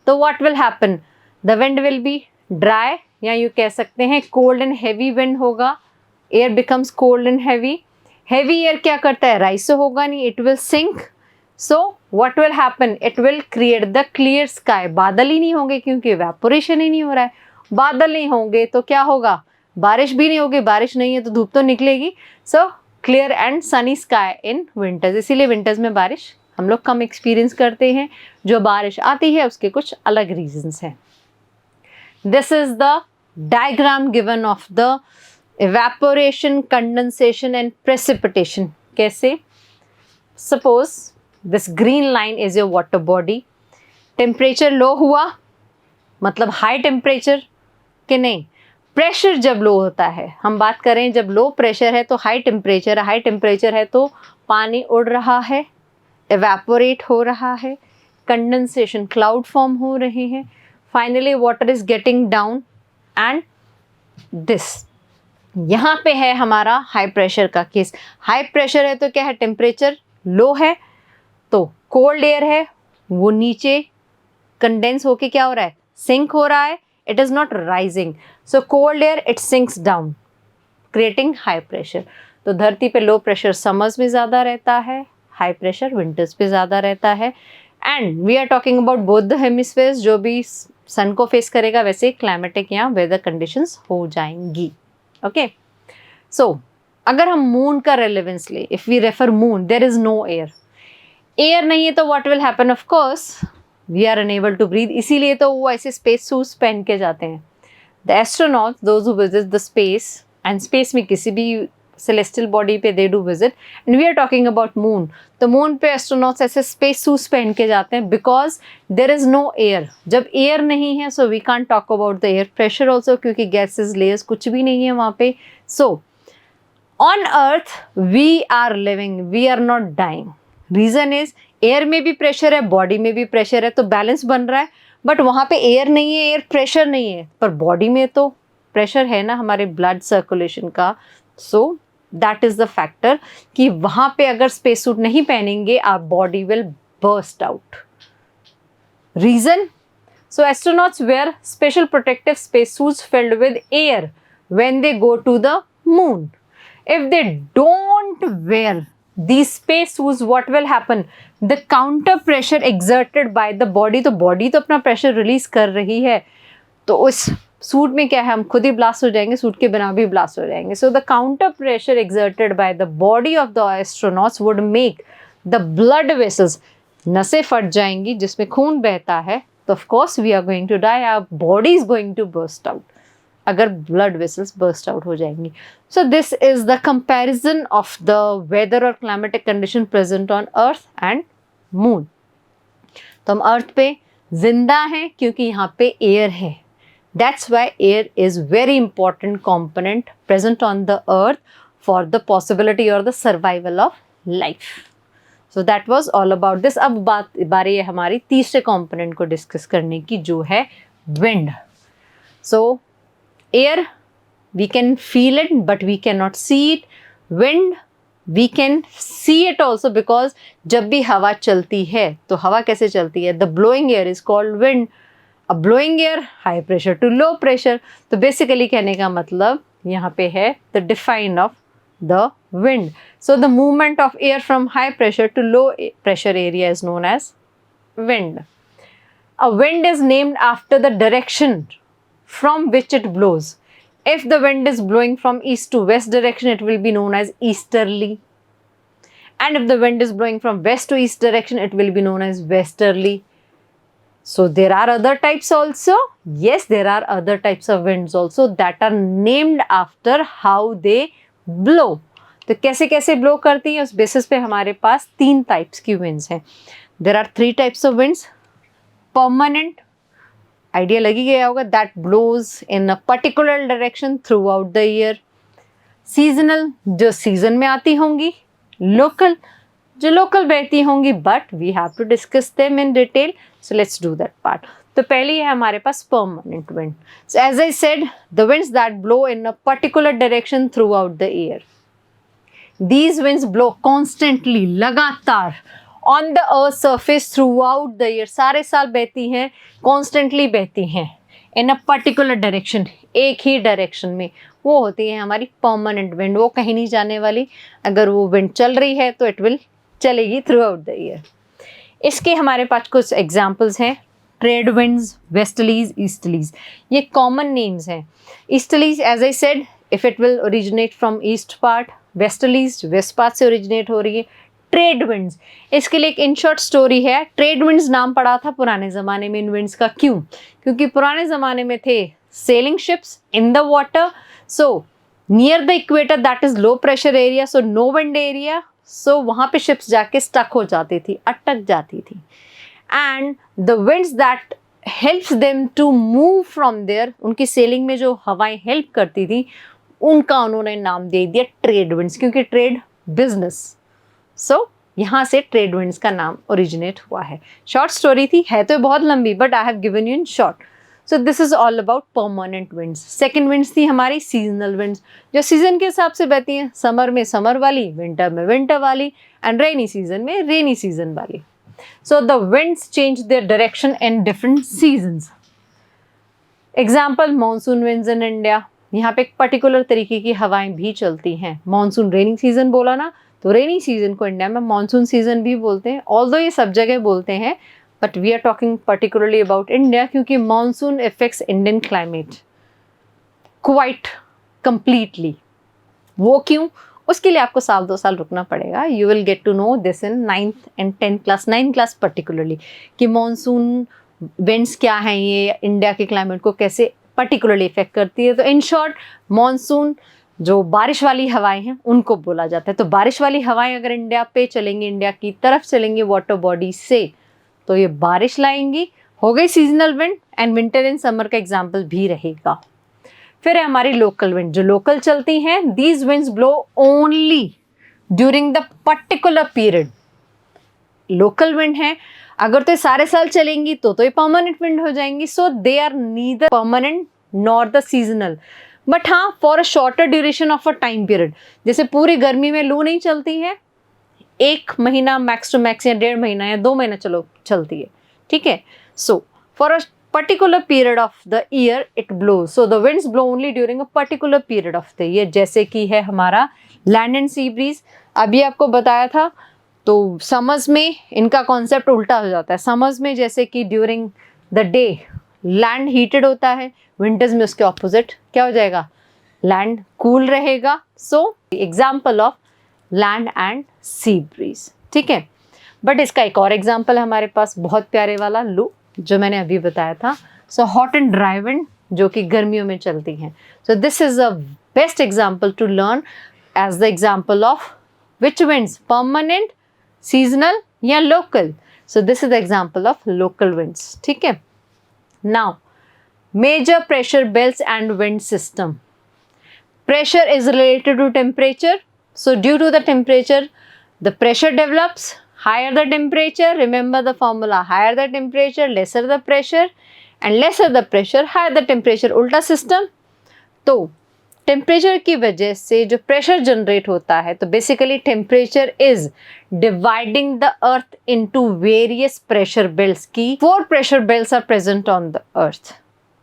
तो what will happen, the wind will be dry, या यू कह सकते हैं कोल्ड एंड हैवी विंड होगा, air becomes cold and heavy. Heavy air क्या करता है, राइज तो होगा नहीं, it will sink. So what will happen, it will create the clear sky, बादल ही नहीं होंगे क्योंकि इवेपोरेशन ही नहीं हो रहा है। बादल नहीं होंगे तो क्या होगा, बारिश भी नहीं होगी, बारिश नहीं है तो धूप तो निकलेगी। So clear and Sunny sky in winters, इसीलिए विंटर्स में बारिश हम लोग कम एक्सपीरियंस करते हैं। जो बारिश आती है उसके कुछ अलग रीजंस हैं। This is the diagram given of the evaporation, condensation and precipitation. कैसे? Suppose this green line is your water body. Temperature low हुआ मतलब high temperature कि नहीं? प्रेशर जब लो होता है, हम बात करें जब लो प्रेशर है तो हाई टेम्परेचर, हाई टेम्परेचर है तो पानी उड़ रहा है, एवेपोरेट हो रहा है, कंडेंसेशन क्लाउड फॉर्म हो रहे हैं, finally water is getting down and this. यहाँ पे है हमारा हाई प्रेशर का केस। हाई प्रेशर है तो क्या है, टेम्परेचर लो है तो कोल्ड एयर है वो नीचे कंडेंस होके क्या हो रहा है, सिंक हो रहा है, it is not rising. So cold air it sinks down creating high pressure. तो धरती पे लो प्रेशर समर्स में ज़्यादा रहता है, हाई प्रेशर विंटर्स पे ज़्यादा रहता है। And we are talking about both the hemispheres, जो भी सन को फेस करेगा वैसे क्लाइमेटिक या वेदर कंडीशंस हो जाएंगी। ओके, सो अगर हम मून का रेलेवेंस ले, if we refer moon, there is no air, air नहीं है तो what will happen, of course we are unable to breathe, इसीलिए तो वो ऐसे स्पेस सूट्स पहन के जाते हैं। The astronauts, those who visit the space, and space में किसी भी सेलेस्टियल बॉडी पे they do visit, and we are talking about moon, तो मून पे एस्ट्रोनॉट्स ऐसे स्पेस सूट्स पहन के जाते हैं because there is no air. जब एयर नहीं है so we can't talk about the air pressure also, क्योंकि गैसेस लेयर्स कुछ भी नहीं है वहाँ पे। So on earth we are living, we are not dying. Reason is air में भी प्रेशर है, बॉडी में भी प्रेशर है, तो बैलेंस बन रहा है। बट वहाँ पे एयर नहीं है, एयर प्रेशर नहीं है, पर बॉडी में तो प्रेशर है ना हमारे ब्लड सर्कुलेशन का। So that is the factor कि वहाँ पे अगर स्पेस सूट नहीं पहनेंगे our body will burst out. Reason, so astronauts wear special protective space suits filled with air when they go to the moon. If they don't wear these space suits, what will happen? The counter pressure exerted by the body, तो body तो अपना pressure release कर रही है, तो उस suit में क्या है, हम खुद ही ब्लास्ट हो जाएंगे, सूट के बिना भी ब्लास्ट हो जाएंगे। So the counter pressure exerted by the body of the astronauts would make the blood vessels, नसें फट जाएंगी जिसमें खून बहता है, तो of course we are going to die, our body is going to burst out अगर ब्लड वेसल्स बर्स्ट आउट हो जाएंगी। So this is the comparison of the weather और climatic condition present on earth and moon. तो हम अर्थ पे जिंदा हैं क्योंकि यहाँ पे एयर है, that's why air is very important component present on the earth for the possibility और the survival of life. So that was all about this. अब बारी है हमारी तीसरे कॉम्पोनेंट को डिस्कस करने की, जो है wind. So air, we can feel it but we cannot see it. Wind, we can see it also because जब भी हवा चलती है तो हवा कैसे चलती है, the blowing air is called wind. A blowing air, high pressure to low pressure. तो basically कहने का मतलब यहाँ पे है the define of the wind. So the movement of air from high pressure to low pressure area is known as wind. A wind is named after the direction from which it blows. If the wind is blowing from east to west direction, it will be known as easterly. And if the wind is blowing from west to east direction, it will be known as westerly. So there are other types also. Yes, there are other types of winds also that are named after how they blow. तो कैसे कैसे blow करती हैं उस basis पे हमारे पास 3 types की winds हैं. There are 3 types of winds. Permanent, idea लगी गया होगा, that blows in a particular direction throughout the year. Seasonal, जो सीजन में आती होंगी. लोकल, जो लोकल बहती होंगी, but we have to discuss them in detail, so let's do that part. तो पहली है हमारे पास permanent wind. So as I said, the winds that blow in a particular direction throughout the year. These winds blow constantly, लगातार on the earth surface throughout the year. सारे साल बहती हैं, constantly बहती हैं in a particular direction, एक ही direction में. वो होती है हमारी परमानेंट विंड. वो कहीं नहीं जाने वाली. अगर वो विंड चल रही है तो इट विल चलेगी थ्रू आउट द ईयर. इसके हमारे पास कुछ एग्जाम्पल्स हैं. ट्रेड विंड्स, वेस्टलीज, ईस्टलीज, ये कॉमन नेम्स हैं. Easterlies, as I said, if it will originate from east part. Westerlies west part से ओरिजिनेट हो रही है. ट्रेड विंड्स, इसके लिए एक इन शॉर्ट स्टोरी है. ट्रेड विंड्स नाम पड़ा था पुराने ज़माने में इन विंड्स का. क्यों? क्योंकि पुराने ज़माने में थे sailing ships in the water. So near the equator, that is low pressure area, so no wind area. So वहाँ पे शिप्स जाके स्टक हो जाती थी, अटक जाती थी. And the winds that helps them to move from there, उनकी सेलिंग में जो हवाएं हेल्प करती थी, उनका उन्होंने नाम दे दिया ट्रेड विंड्स, क्योंकि ट्रेड बिजनेस. सो यहाँ से ट्रेड विंड्स का नाम ओरिजिनेट हुआ है. शॉर्ट स्टोरी थी, है तो बहुत लंबी, but I have given you in short. So this is all about permanent winds. Second winds थी हमारी सीजनल विंड्स, जो सीजन के हिसाब से बहती हैं. समर में समर वाली, विंटर में विंटर वाली, एंड रेनी सीजन में रेनी सीजन वाली. So the winds change their direction in different seasons. Example, monsoon winds in India. यहाँ पे एक पर्टिकुलर तरीके की हवाएं भी चलती हैं. मानसून, रेनी सीजन बोला ना, तो रेनी सीजन को इंडिया में मानसून सीजन भी बोलते हैं. ऑल्दो ये सब जगह बोलते हैं, but we are talking particularly about India, क्योंकि monsoon effects Indian climate quite completely. वो क्यों? उसके लिए आपको 1-2 साल रुकना पड़ेगा. You will get to know this in 9th and 10th class, 9th class particularly, कि मानसून विंड्स क्या हैं, ये इंडिया के क्लाइमेट को कैसे पर्टिकुलरली इफेक्ट करती है. तो इन शॉर्ट, मानसून जो बारिश वाली हवाएं हैं उनको बोला जाता है. तो बारिश वाली हवाएं अगर इंडिया पे चलेंगी, इंडिया की तरफ चलेंगी वाटर बॉडी से, तो ये बारिश लाएंगी. हो गई seasonal wind. And winter and summer का एग्जाम्पल भी रहेगा. फिर है हमारी लोकल विंड, जो लोकल चलती हैं. These winds blow only during the particular period. Local wind है, अगर तो ये सारे साल चलेंगी तो ये परमानेंट विंड हो जाएंगी. So they are neither permanent nor the seasonal, but हाँ, for a shorter duration of a time period. जैसे पूरी गर्मी में लू नहीं चलती है, 1 महीना मैक्स टू मैक्स, या 1.5 महीना या 2 महीना चलो चलती है, ठीक है. So for a particular period of the year it blows. So the winds blow only during a particular period of the year. जैसे कि है हमारा लैंड एंड सी ब्रीज. अभी आपको बताया था. तो समर्स में इनका कॉन्सेप्ट उल्टा हो जाता है. समर्स में जैसे कि during the day land heated होता है, विंटर्स में उसके ऑपोजिट क्या हो जाएगा, लैंड कूल रहेगा. So example of land and sea breeze, ठीक है. बट इसका एक और एग्जाम्पल है हमारे पास, बहुत प्यारे वाला, लू, जो मैंने अभी बताया था. So hot and dry wind, जो कि गर्मियों में चलती हैं. So this is a best example to learn as the example of which winds, permanent, seasonal या local. So this is the example of local winds, ठीक है. Now major pressure belts and wind system. Pressure is related to temperature. So due to the temperature, the pressure develops. Higher the temperature, remember the formula, higher the temperature, lesser the pressure, and lesser the pressure, higher the temperature. उल्टा system. तो temperature की वजह से जो pressure generate होता है, तो basically temperature is dividing the earth into various pressure belts. की 4 pressure belts are present on the earth.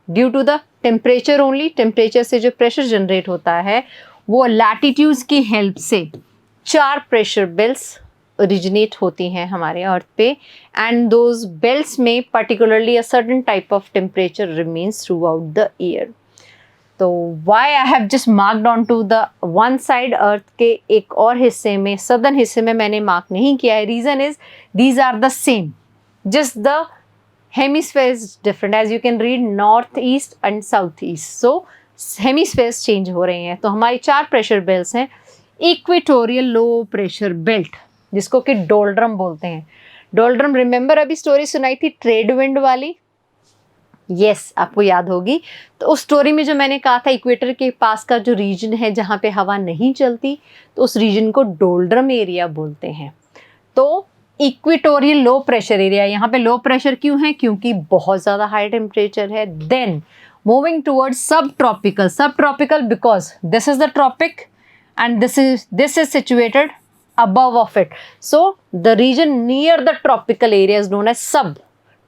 Due to the temperature only, temperature से जो प्रेशर जनरेट होता है, वो लैटिट्यूड्स की हेल्प से 4 प्रेशर बेल्ट्स ओरिजिनेट होती हैं हमारे अर्थ पे. एंड दोज बेल्ट्स में particularly a certain type of temperature remains throughout the year. तो why I have just marked on to the one side earth के एक और हिस्से में, सदर्न हिस्से में मैंने मार्क नहीं किया है. Reason is these are the same, just the hemisphere is different. As you can read north east and south east, so hemispheres change हो रहे हैं. तो हमारी 4 प्रेशर बेल्ट्स हैं. इक्वेटोरियल लो प्रेशर बेल्ट, जिसको कि डोल्ड्रम बोलते हैं. डोल्ड्रम, रिमेंबर अभी स्टोरी सुनाई थी ट्रेड विंड वाली, यस आपको याद होगी. तो उस स्टोरी में जो मैंने कहा था इक्वेटर के पास का जो रीजन है जहाँ पे हवा नहीं चलती, तो उस रीजन को डोल्ड्रम एरिया बोलते हैं. तो इक्वेटोरियल लो प्रेशर एरिया, यहाँ पे लो प्रेशर क्यों है? क्योंकि बहुत ज़्यादा हाई टेम्परेचर है. Then moving towards subtropical. Subtropical because this is the tropic and this is situated above of it. So the region near the tropical area is known as sub.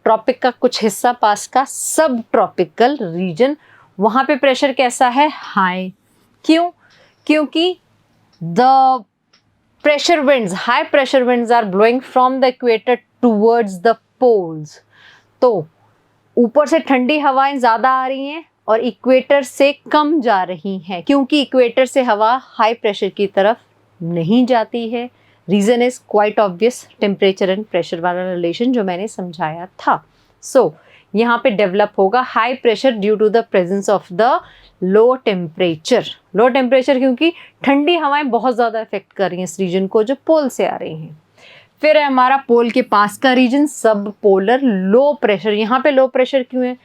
Tropic का कुछ हिस्सा पास का सब tropical region, वहाँ पे pressure कैसा है? High. क्यों? क्योंकि the pressure winds, high pressure winds are blowing from the equator towards the poles. तो ऊपर से ठंडी हवाएं ज़्यादा आ रही हैं और इक्वेटर से कम जा रही हैं, क्योंकि इक्वेटर से हवा हाई प्रेशर की तरफ नहीं जाती है. Reason is quite obvious, temperature and pressure वाला रिलेशन जो मैंने समझाया था. सो यहाँ पे डेवलप होगा high pressure due to the presence of the low temperature. Low temperature क्योंकि ठंडी हवाएं बहुत ज़्यादा इफेक्ट कर रही हैं इस रीजन को जो पोल से आ रही हैं. फिर है हमारा पोल के पास का रीजन सब पोलर लो प्रेशर. यहाँ पे लो प्रेशर क्यों है?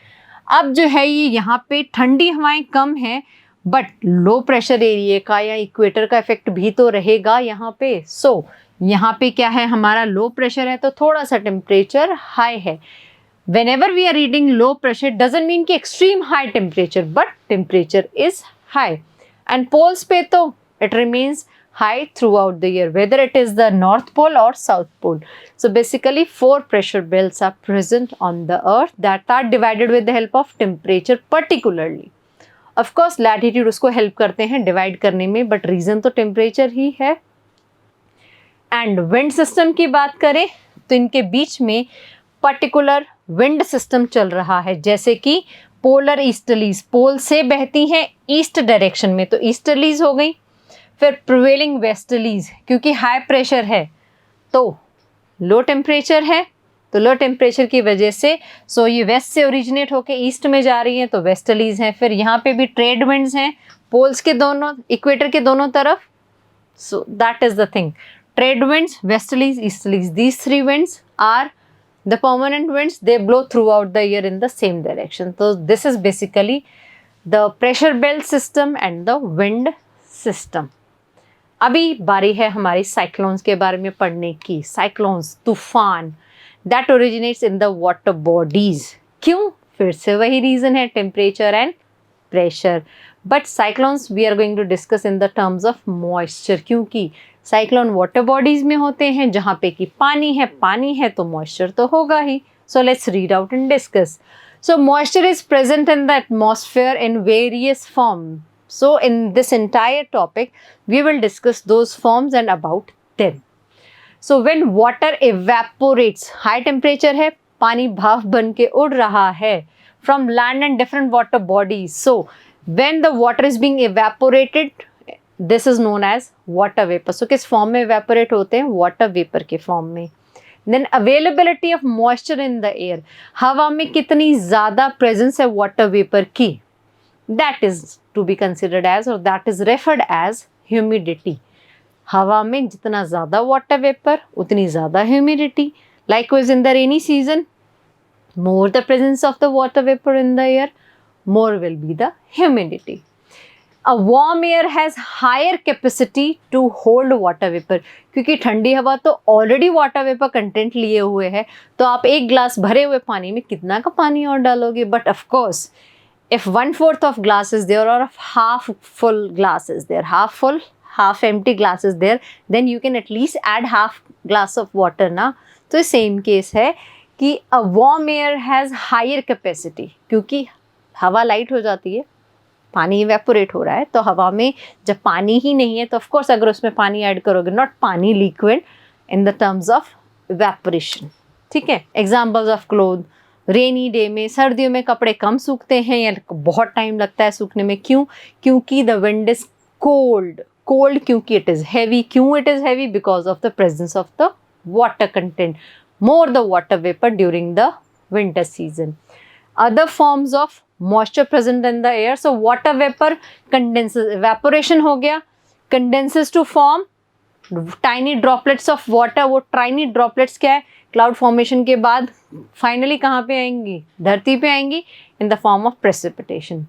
अब जो है ये यहाँ पे ठंडी हवाएं कम हैं, बट लो प्रेशर एरिया का या इक्वेटर का इफेक्ट भी तो रहेगा यहाँ पे. सो यहाँ पे क्या है? हमारा लो प्रेशर है तो थोड़ा सा टेम्परेचर हाई है. Whenever we are reading low pressure, it doesn't mean कि extreme high temperature, but temperature is high. And poles पे तो it remains high throughout the year, whether it is the North Pole or South Pole. So basically 4 pressure belts are present on the earth that are divided with the help of temperature particularly. Of course latitude उसको help करते हैं divide करने में, but reason तो temperature ही है. And wind system की बात करें तो इनके बीच में पर्टिकुलर विंड सिस्टम चल रहा है, जैसे कि पोलर ईस्टर्लीज, पोल से बहती हैं ईस्ट डायरेक्शन में तो ईस्टर्लीज हो गई. फिर प्रिवेलिंग वेस्टर्लीज, क्योंकि हाई प्रेशर है तो लो टेम्परेचर है, तो लो टेम्परेचर की वजह से सो ये वेस्ट से ओरिजिनेट होके ईस्ट में जा रही हैं तो वेस्टर्लीज हैं. फिर यहाँ पे भी ट्रेड विंड्स हैं पोल्स के दोनों, इक्वेटर के दोनों तरफ. सो that is the thing, trade winds, westerlies, easterlies, these 3 winds are the permanent winds. They blow throughout the year in the same direction. So this is basically the pressure belt system and the wind system. अभी बारी है हमारी cyclones के बारे में पढ़ने की. Cyclones, तूफान, that originates in the water bodies. क्यों? फिर से वही रीज़न है, temperature and pressure. But cyclones we are going to discuss in the terms of moisture, क्योंकि साइक्लोन वाटर बॉडीज में होते हैं जहाँ पे कि पानी है तो मॉइस्चर तो होगा ही. So let's read out and discuss. So moisture is present in the atmosphere in various form. So in this entire topic we will discuss those forms and about them. So when water evaporates, high temperature है, पानी भाप बन के उड़ रहा है from land and different water bodies. So when the water is being evaporated, this is known as water vapour. So किस form में इवेपोरेट होते हैं? वाटर वेपर के फॉर्म में. Then availability of moisture in the air, हवा में कितनी ज़्यादा प्रेजेंस है वाटर वेपर की, that is to be considered as और that is referred as humidity. हवा में जितना ज़्यादा वाटर वेपर उतनी ज़्यादा humidity. Likewise in the rainy season, more the presence of the water vapor in the air, more will be the humidity. A warm air has higher capacity to hold water vapor. क्योंकि ठंडी हवा तो already water vapour content लिए हुए है, तो आप एक ग्लास भरे हुए पानी में कितना का पानी और डालोगे. But of course if 1/4 of glass is there or half full glass is there, half full half empty glass is there, then you can at least add half glass of water ना. तो same case है कि a warm air has higher capacity, क्योंकि हवा light हो जाती है, पानी इवेपोरेट हो रहा है, तो हवा में जब पानी ही नहीं है तो ऑफ कोर्स अगर उसमें पानी ऐड करोगे, नॉट पानी, liquid in the terms of evaporation. ठीक है. Examples of cloth, rainy day में, सर्दियों में कपड़े कम सूखते हैं या बहुत टाइम लगता है सूखने में। क्यों? क्योंकि the wind is cold. Cold क्योंकि इट इज हैवी। क्यों it is heavy? Because of the presence of the water content, more the water vapor during the winter season. Other forms of moisture present in the air, so water vapor condenses, evaporation हो गया, condenses to form tiny droplets of water। वो tiny droplets क्या है? Cloud formation के बाद finally कहाँ पे आएंगी? धरती पे आएंगी in the form of precipitation.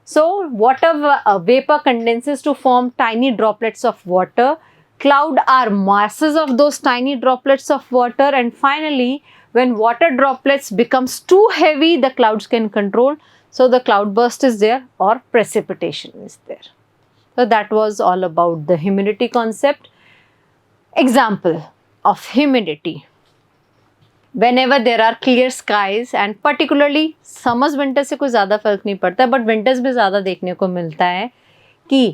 So water vapor condenses to form tiny droplets of water. Cloud are masses of those tiny droplets of water, and finally when water droplets becomes too heavy, the clouds can control, so the cloud burst is there or precipitation is there. So that was all about the humidity concept. Example of humidity: whenever there are clear skies, and particularly summers winter से कोई ज़्यादा फर्क नहीं पड़ता, but winters में ज़्यादा देखने को मिलता है कि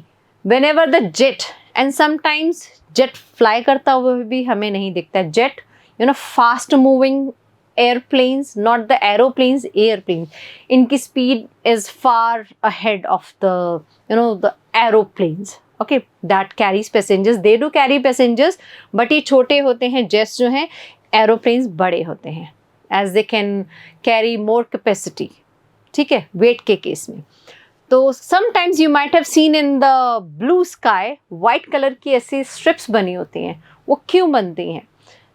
whenever the jet, and sometimes jet fly करता हुआ भी हमें नहीं दिखता है। jet, you know, fast moving airplanes, not the aeroplanes, airplanes, इनकी speed is far ahead of the, you know, the aeroplanes, okay, that carries passengers, they do carry passengers, but ये छोटे होते हैं। jets जो हैं, aeroplanes बड़े होते हैं, as they can carry more capacity, ठीक है, weight के केस में। तो sometimes you might have seen in the blue sky white colour की ऐसी स्ट्रिप्स बनी होती हैं। वो क्यों बनती हैं?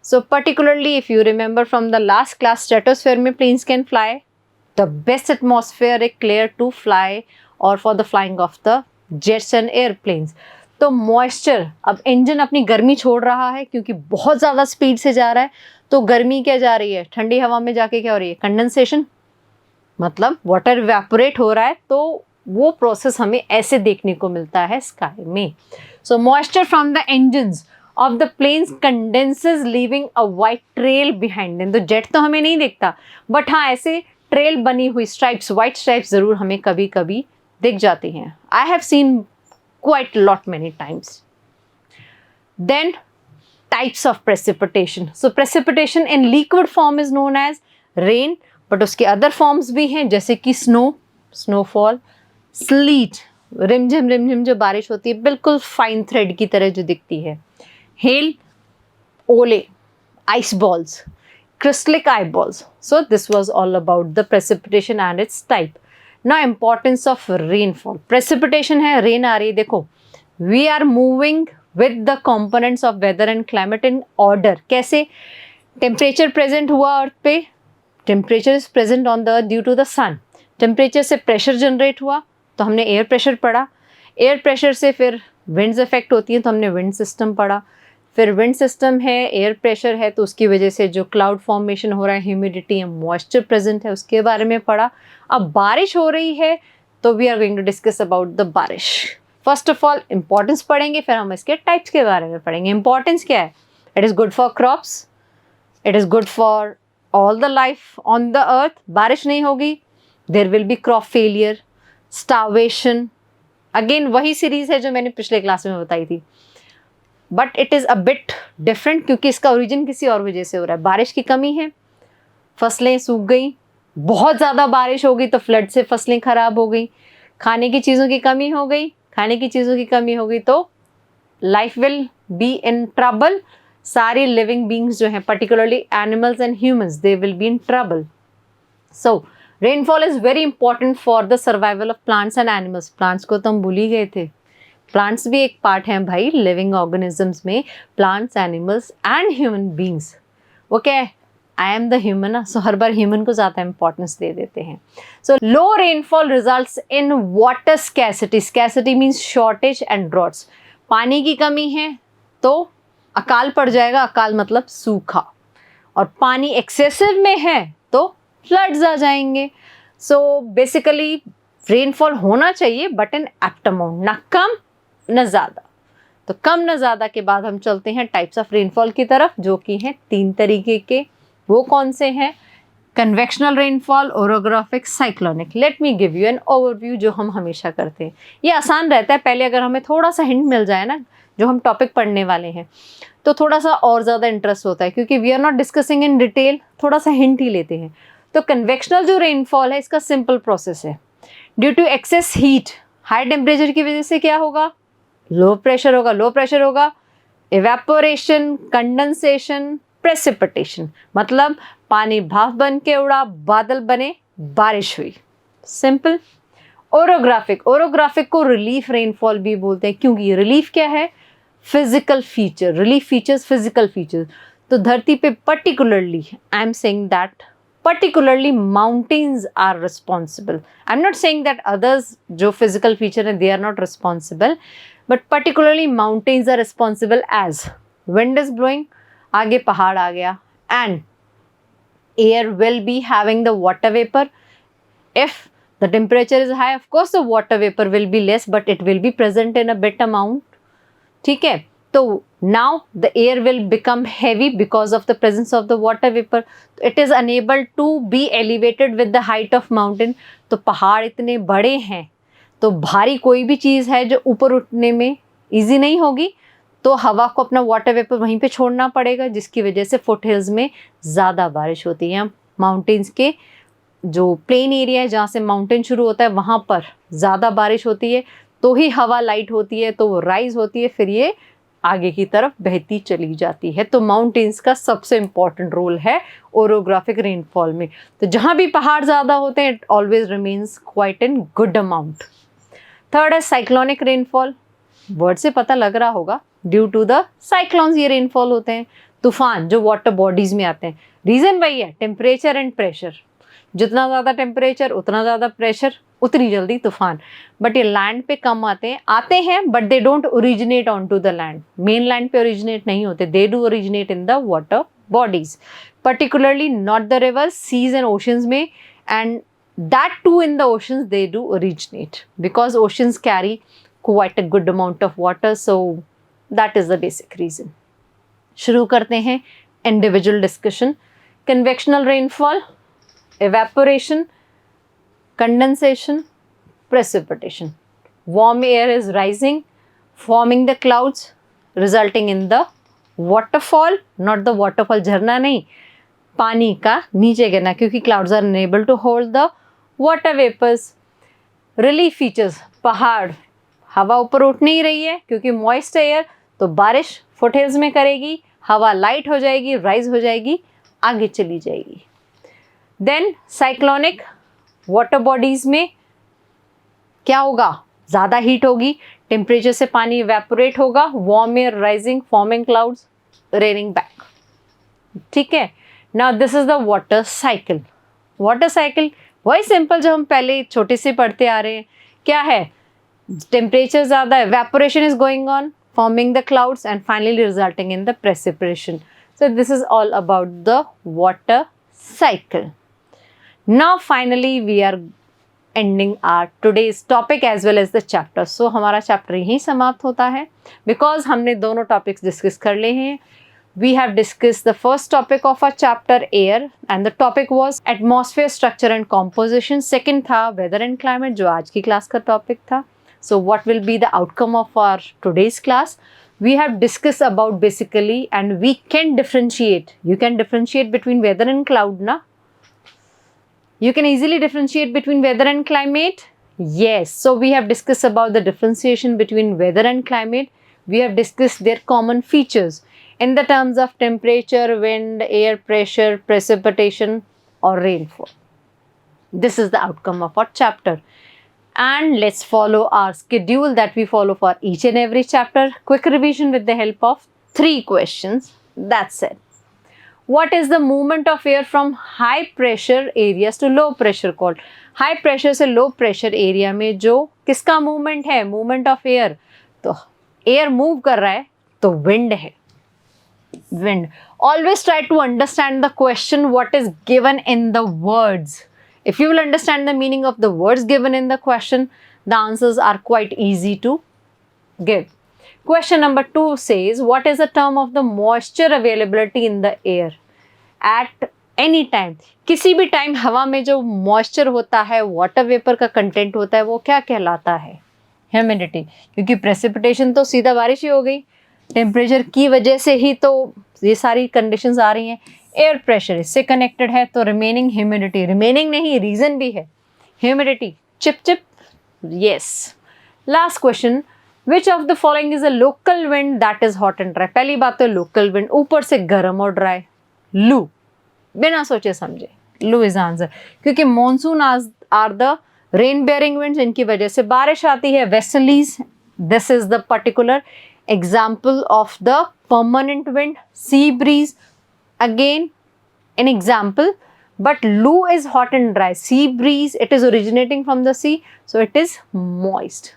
So particularly if you remember from the last class, stratosphere में planes can fly, the best atmosphere is clear to fly और for the flying of the jets and airplanes. तो मॉइस्चर, अब इंजन अपनी गर्मी छोड़ रहा है क्योंकि बहुत ज़्यादा स्पीड से जा रहा है, तो गर्मी क्या जा रही है? ठंडी हवा में जाके क्या हो रही है? कंडेंसेशन, मतलब वाटर इवेपोरेट हो रहा है। तो वो प्रोसेस हमें ऐसे देखने को मिलता है स्काई में। So moisture from the engines of the planes condenses leaving a white trail behind them. तो जेट तो हमें नहीं दिखता, बट हाँ ऐसे ट्रेल बनी हुई स्ट्राइप्स, वाइट स्ट्राइप्स ज़रूर हमें कभी कभी दिख जाती हैं। I have seen quite lot many times. Then types of precipitation. So precipitation in liquid form is known as rain, but उसके अदर फॉर्म्स भी हैं जैसे कि स्नो, स्नोफॉल, स्लीट, रिमझिम जो बारिश होती है बिल्कुल फाइन थ्रेड की तरह जो दिखती है, हेल, ओले, ice balls, crystallic ice balls. So this was all about the precipitation and its type. Now importance of rainfall. Precipitation है, रेन आ रही है, देखो we are moving with the components of weather and climate in order. कैसे? Temperature present हुआ earth पे, temperature is present on the earth due to the sun. Temperature से pressure generate हुआ तो हमने एयर प्रेशर पढ़ा, एयर प्रेशर से फिर विंड्स इफेक्ट होती हैं तो हमने विंड सिस्टम पढ़ा, फिर विंड सिस्टम है, एयर प्रेशर है, तो उसकी वजह से जो क्लाउड फॉर्मेशन हो रहा है, ह्यूमिडिटी एंड मॉइस्चर प्रेजेंट है, उसके बारे में पढ़ा। अब बारिश हो रही है तो we are going to discuss about the बारिश। फर्स्ट ऑफ ऑल इंपॉर्टेंस पढ़ेंगे, फिर हम इसके टाइप्स के बारे में पढ़ेंगे। इंपॉर्टेंस क्या है? It is good for crops, it is good for all the life on the earth. बारिश नहीं होगी, there will be crop failure, starvation, again वही सीरीज है जो मैंने पिछले क्लास में बताई थी, but it is a bit different क्योंकि इसका ओरिजिन किसी और वजह से हो रहा है। बारिश की कमी है, फसलें सूख गई, बहुत ज़्यादा बारिश हो गई तो फ्लड से फसलें खराब हो गई, खाने की चीज़ों की कमी हो गई, खाने की चीज़ों की कमी हो गई तो life will be in trouble. सारी लिविंग बींग्स जो हैं, particularly animals and humans, they will be in trouble. So rainfall is very important for the survival of plants and animals. Plants को तो हम भूल ही गए थे, प्लांट्स भी एक पार्ट हैं भाई लिविंग ऑर्गेनिजम्स में, plants, animals and human beings. वो क्या है? आई एम द ह्यूमन ना, सो हर बार ह्यूमन को ज़्यादा इंपॉर्टेंस दे देते हैं। So low rainfall results in water scarcity. Scarcity means shortage and droughts. पानी की कमी है तो अकाल पड़ जाएगा, अकाल मतलब सूखा, और पानी एक्सेसिव में है तो फ्लड्स आ जाएंगे। सो बेसिकली रेनफॉल होना चाहिए बट इन एप्ट अमाउंट, ना कम न ज़्यादा। तो कम न ज़्यादा के बाद हम चलते हैं टाइप्स ऑफ रेनफॉल की तरफ, जो कि हैं 3 तरीके के। वो कौन से हैं? Convectional rainfall, orographic, cyclonic. Let me give you an overview, जो हम हमेशा करते हैं। ये आसान रहता है, पहले अगर हमें थोड़ा सा हिंट मिल जाए ना जो हम टॉपिक पढ़ने वाले हैं, तो थोड़ा सा और ज़्यादा इंटरेस्ट होता है, क्योंकि we are not discussing in detail, थोड़ा सा हिंट ही लेते हैं। तो कन्वेक्शनल जो रेनफॉल है इसका सिंपल प्रोसेस है। Due to excess heat, high temperature की वजह से क्या होगा, लो प्रेशर होगा, लो प्रेशर होगा, इवेपोरेशन, कंडेंसेशन, प्रेसिपिटेशन, मतलब पानी भाप बन के उड़ा, बादल बने, बारिश हुई, सिंपल। ओरोग्राफिक, ओरोग्राफिक को रिलीफ रेनफॉल भी बोलते हैं, क्योंकि रिलीफ क्या है, physical feature, relief features physical features. तो धरती पे particularly, I am saying that particularly mountains are responsible. I'm not saying that others जो physical feature है they are not responsible, but particularly mountains are responsible as wind is blowing, आगे पहाड़ आ गया, and air will be having the water vapor. If the temperature is high, of course the water vapor will be less, but it will be present in a bit amount. ठीक है, तो now the air will become heavy because of the presence of the water vapor. It is unable to be elevated with the height of mountain. तो पहाड़ इतने बड़े हैं तो भारी कोई भी चीज़ है जो ऊपर उठने में easy नहीं होगी, तो हवा को अपना वाटर वेपर वहीं पे छोड़ना पड़ेगा, जिसकी वजह से फुट हिल्स में ज़्यादा बारिश होती है। माउंटेन्स के जो प्लेन एरिया है जहाँ से माउंटेन शुरू होता है वहाँ पर ज़्यादा बारिश होती है, तो ही हवा लाइट होती है, तो वो राइज होती है, फिर ये आगे की तरफ बहती चली जाती है। तो माउंटेन्स का सबसे इम्पॉर्टेंट रोल है ओरोग्राफिक रेनफॉल में। तो जहाँ भी पहाड़ ज़्यादा होते हैं, it always remains quite in good amount. Third है साइक्लोनिक रेनफॉल, वर्ड से पता लग रहा होगा, ड्यू टू द साइक्लोन्स ये रेनफॉल होते हैं, तूफान जो वाटर बॉडीज में आते हैं। रीज़न वही है, टेम्परेचर एंड प्रेशर, जितना ज़्यादा टेम्परेचर उतना ज़्यादा प्रेशर, उतनी जल्दी तूफान। बट ये लैंड पे कम आते हैं but they don't originate on to the land, mainland पे ओरिजिनेट नहीं होते, they do originate in the water bodies, particularly not the rivers, seas and oceans में, and that too in the oceans they do originate because oceans carry quite a good amount of water, so that is the basic reason. शुरू करते हैं individual discussion. Convectional rainfall, evaporation, condensation, precipitation. Warm air is rising, forming the clouds, resulting in the waterfall, not the waterfall झरना नहीं, पानी का नीचे गिरना, क्योंकि clouds are unable to hold the water vapors. Relief features, पहाड़, हवा ऊपर उठ नहीं रही है क्योंकि moist air, तो बारिश foothills में करेगी, हवा लाइट हो जाएगी, राइज हो जाएगी, आगे चली जाएगी। देन साइक्लोनिक, वाटर बॉडीज में क्या होगा, ज़्यादा हीट होगी, टेम्परेचर से पानी इवेपोरेट होगा, warm air rising, forming clouds, raining back. ठीक है, now this is the water cycle. Water cycle वही सिंपल जो हम पहले छोटे से पढ़ते आ रहे हैं, क्या है, टेम्परेचर ज़्यादा, evaporation is going on, forming the clouds and finally resulting in the precipitation. So this is all about the water cycle. Now finally we are ending our today's topic as well as the chapter. So हमारा chapter यहीं समाप्त होता है because हमने दोनों topics discuss कर लिए हैं। We have discussed the first topic of our chapter air and the topic was atmosphere structure and composition. Second था weather and climate जो आज की क्लास का टॉपिक था। So what will be the outcome of our today's class? We have discussed about basically and we can differentiate. You can differentiate between weather and cloud na? You can easily differentiate between weather and climate? Yes. So we have discussed about the differentiation between weather and climate. We have discussed their common features in the terms of temperature, wind, air pressure, precipitation or rainfall. This is the outcome of our chapter. And let's follow our schedule that we follow for each and every chapter. Quick revision with the help of 3 questions. That's it. What is the movement of air from high pressure areas to low pressure called? High pressure से low pressure area में जो किसका movement है? Movement of air. तो air move कर रहा है तो wind है. Wind. Always try to understand the question what is given in the words. If you will understand the meaning of the words given in the question, the answers are quite easy to give. Question number 2 says, what is the term of the moisture availability in the air? At any time, किसी भी time हवा में जो moisture होता है, water vapour का content होता है, वो क्या कहलाता है? ह्यूमिडिटी। क्योंकि प्रेसिपिटेशन तो सीधा बारिश ही हो गई, टेम्परेचर की वजह से ही तो ये सारी कंडीशंस आ रही हैं। एयर प्रेशर इससे कनेक्टेड है, तो रिमेनिंग ह्यूमिडिटी, रिमेनिंग नहीं रीजन भी है, humidity, chip chip, yes. Last question, which of the following is a local wind that is hot and dry? पहली बात तो लोकल विंड, ऊपर से गर्म और ड्राई, लू, बिना सोचे समझे लू इज आंसर, क्योंकि monsoon are the rain bearing winds, इनकी वजह से बारिश आती है। Westerlies, this is the particular example of the permanent wind. Sea breeze, again an example, but loo is hot and dry. Sea breeze, it is originating from the sea, so it is moist.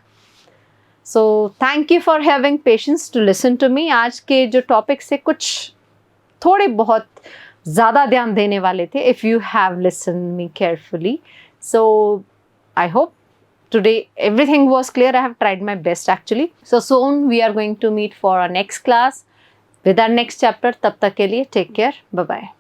So thank you for having patience to listen to me. आज के जो topics से कुछ थोड़े बहुत ज़्यादा ध्यान देने वाले थे, if you have listened me carefully. So I hope today everything was clear. I have tried my best actually. So soon we are going to meet for our next class with our next chapter. तब तक के लिए take care. Bye bye.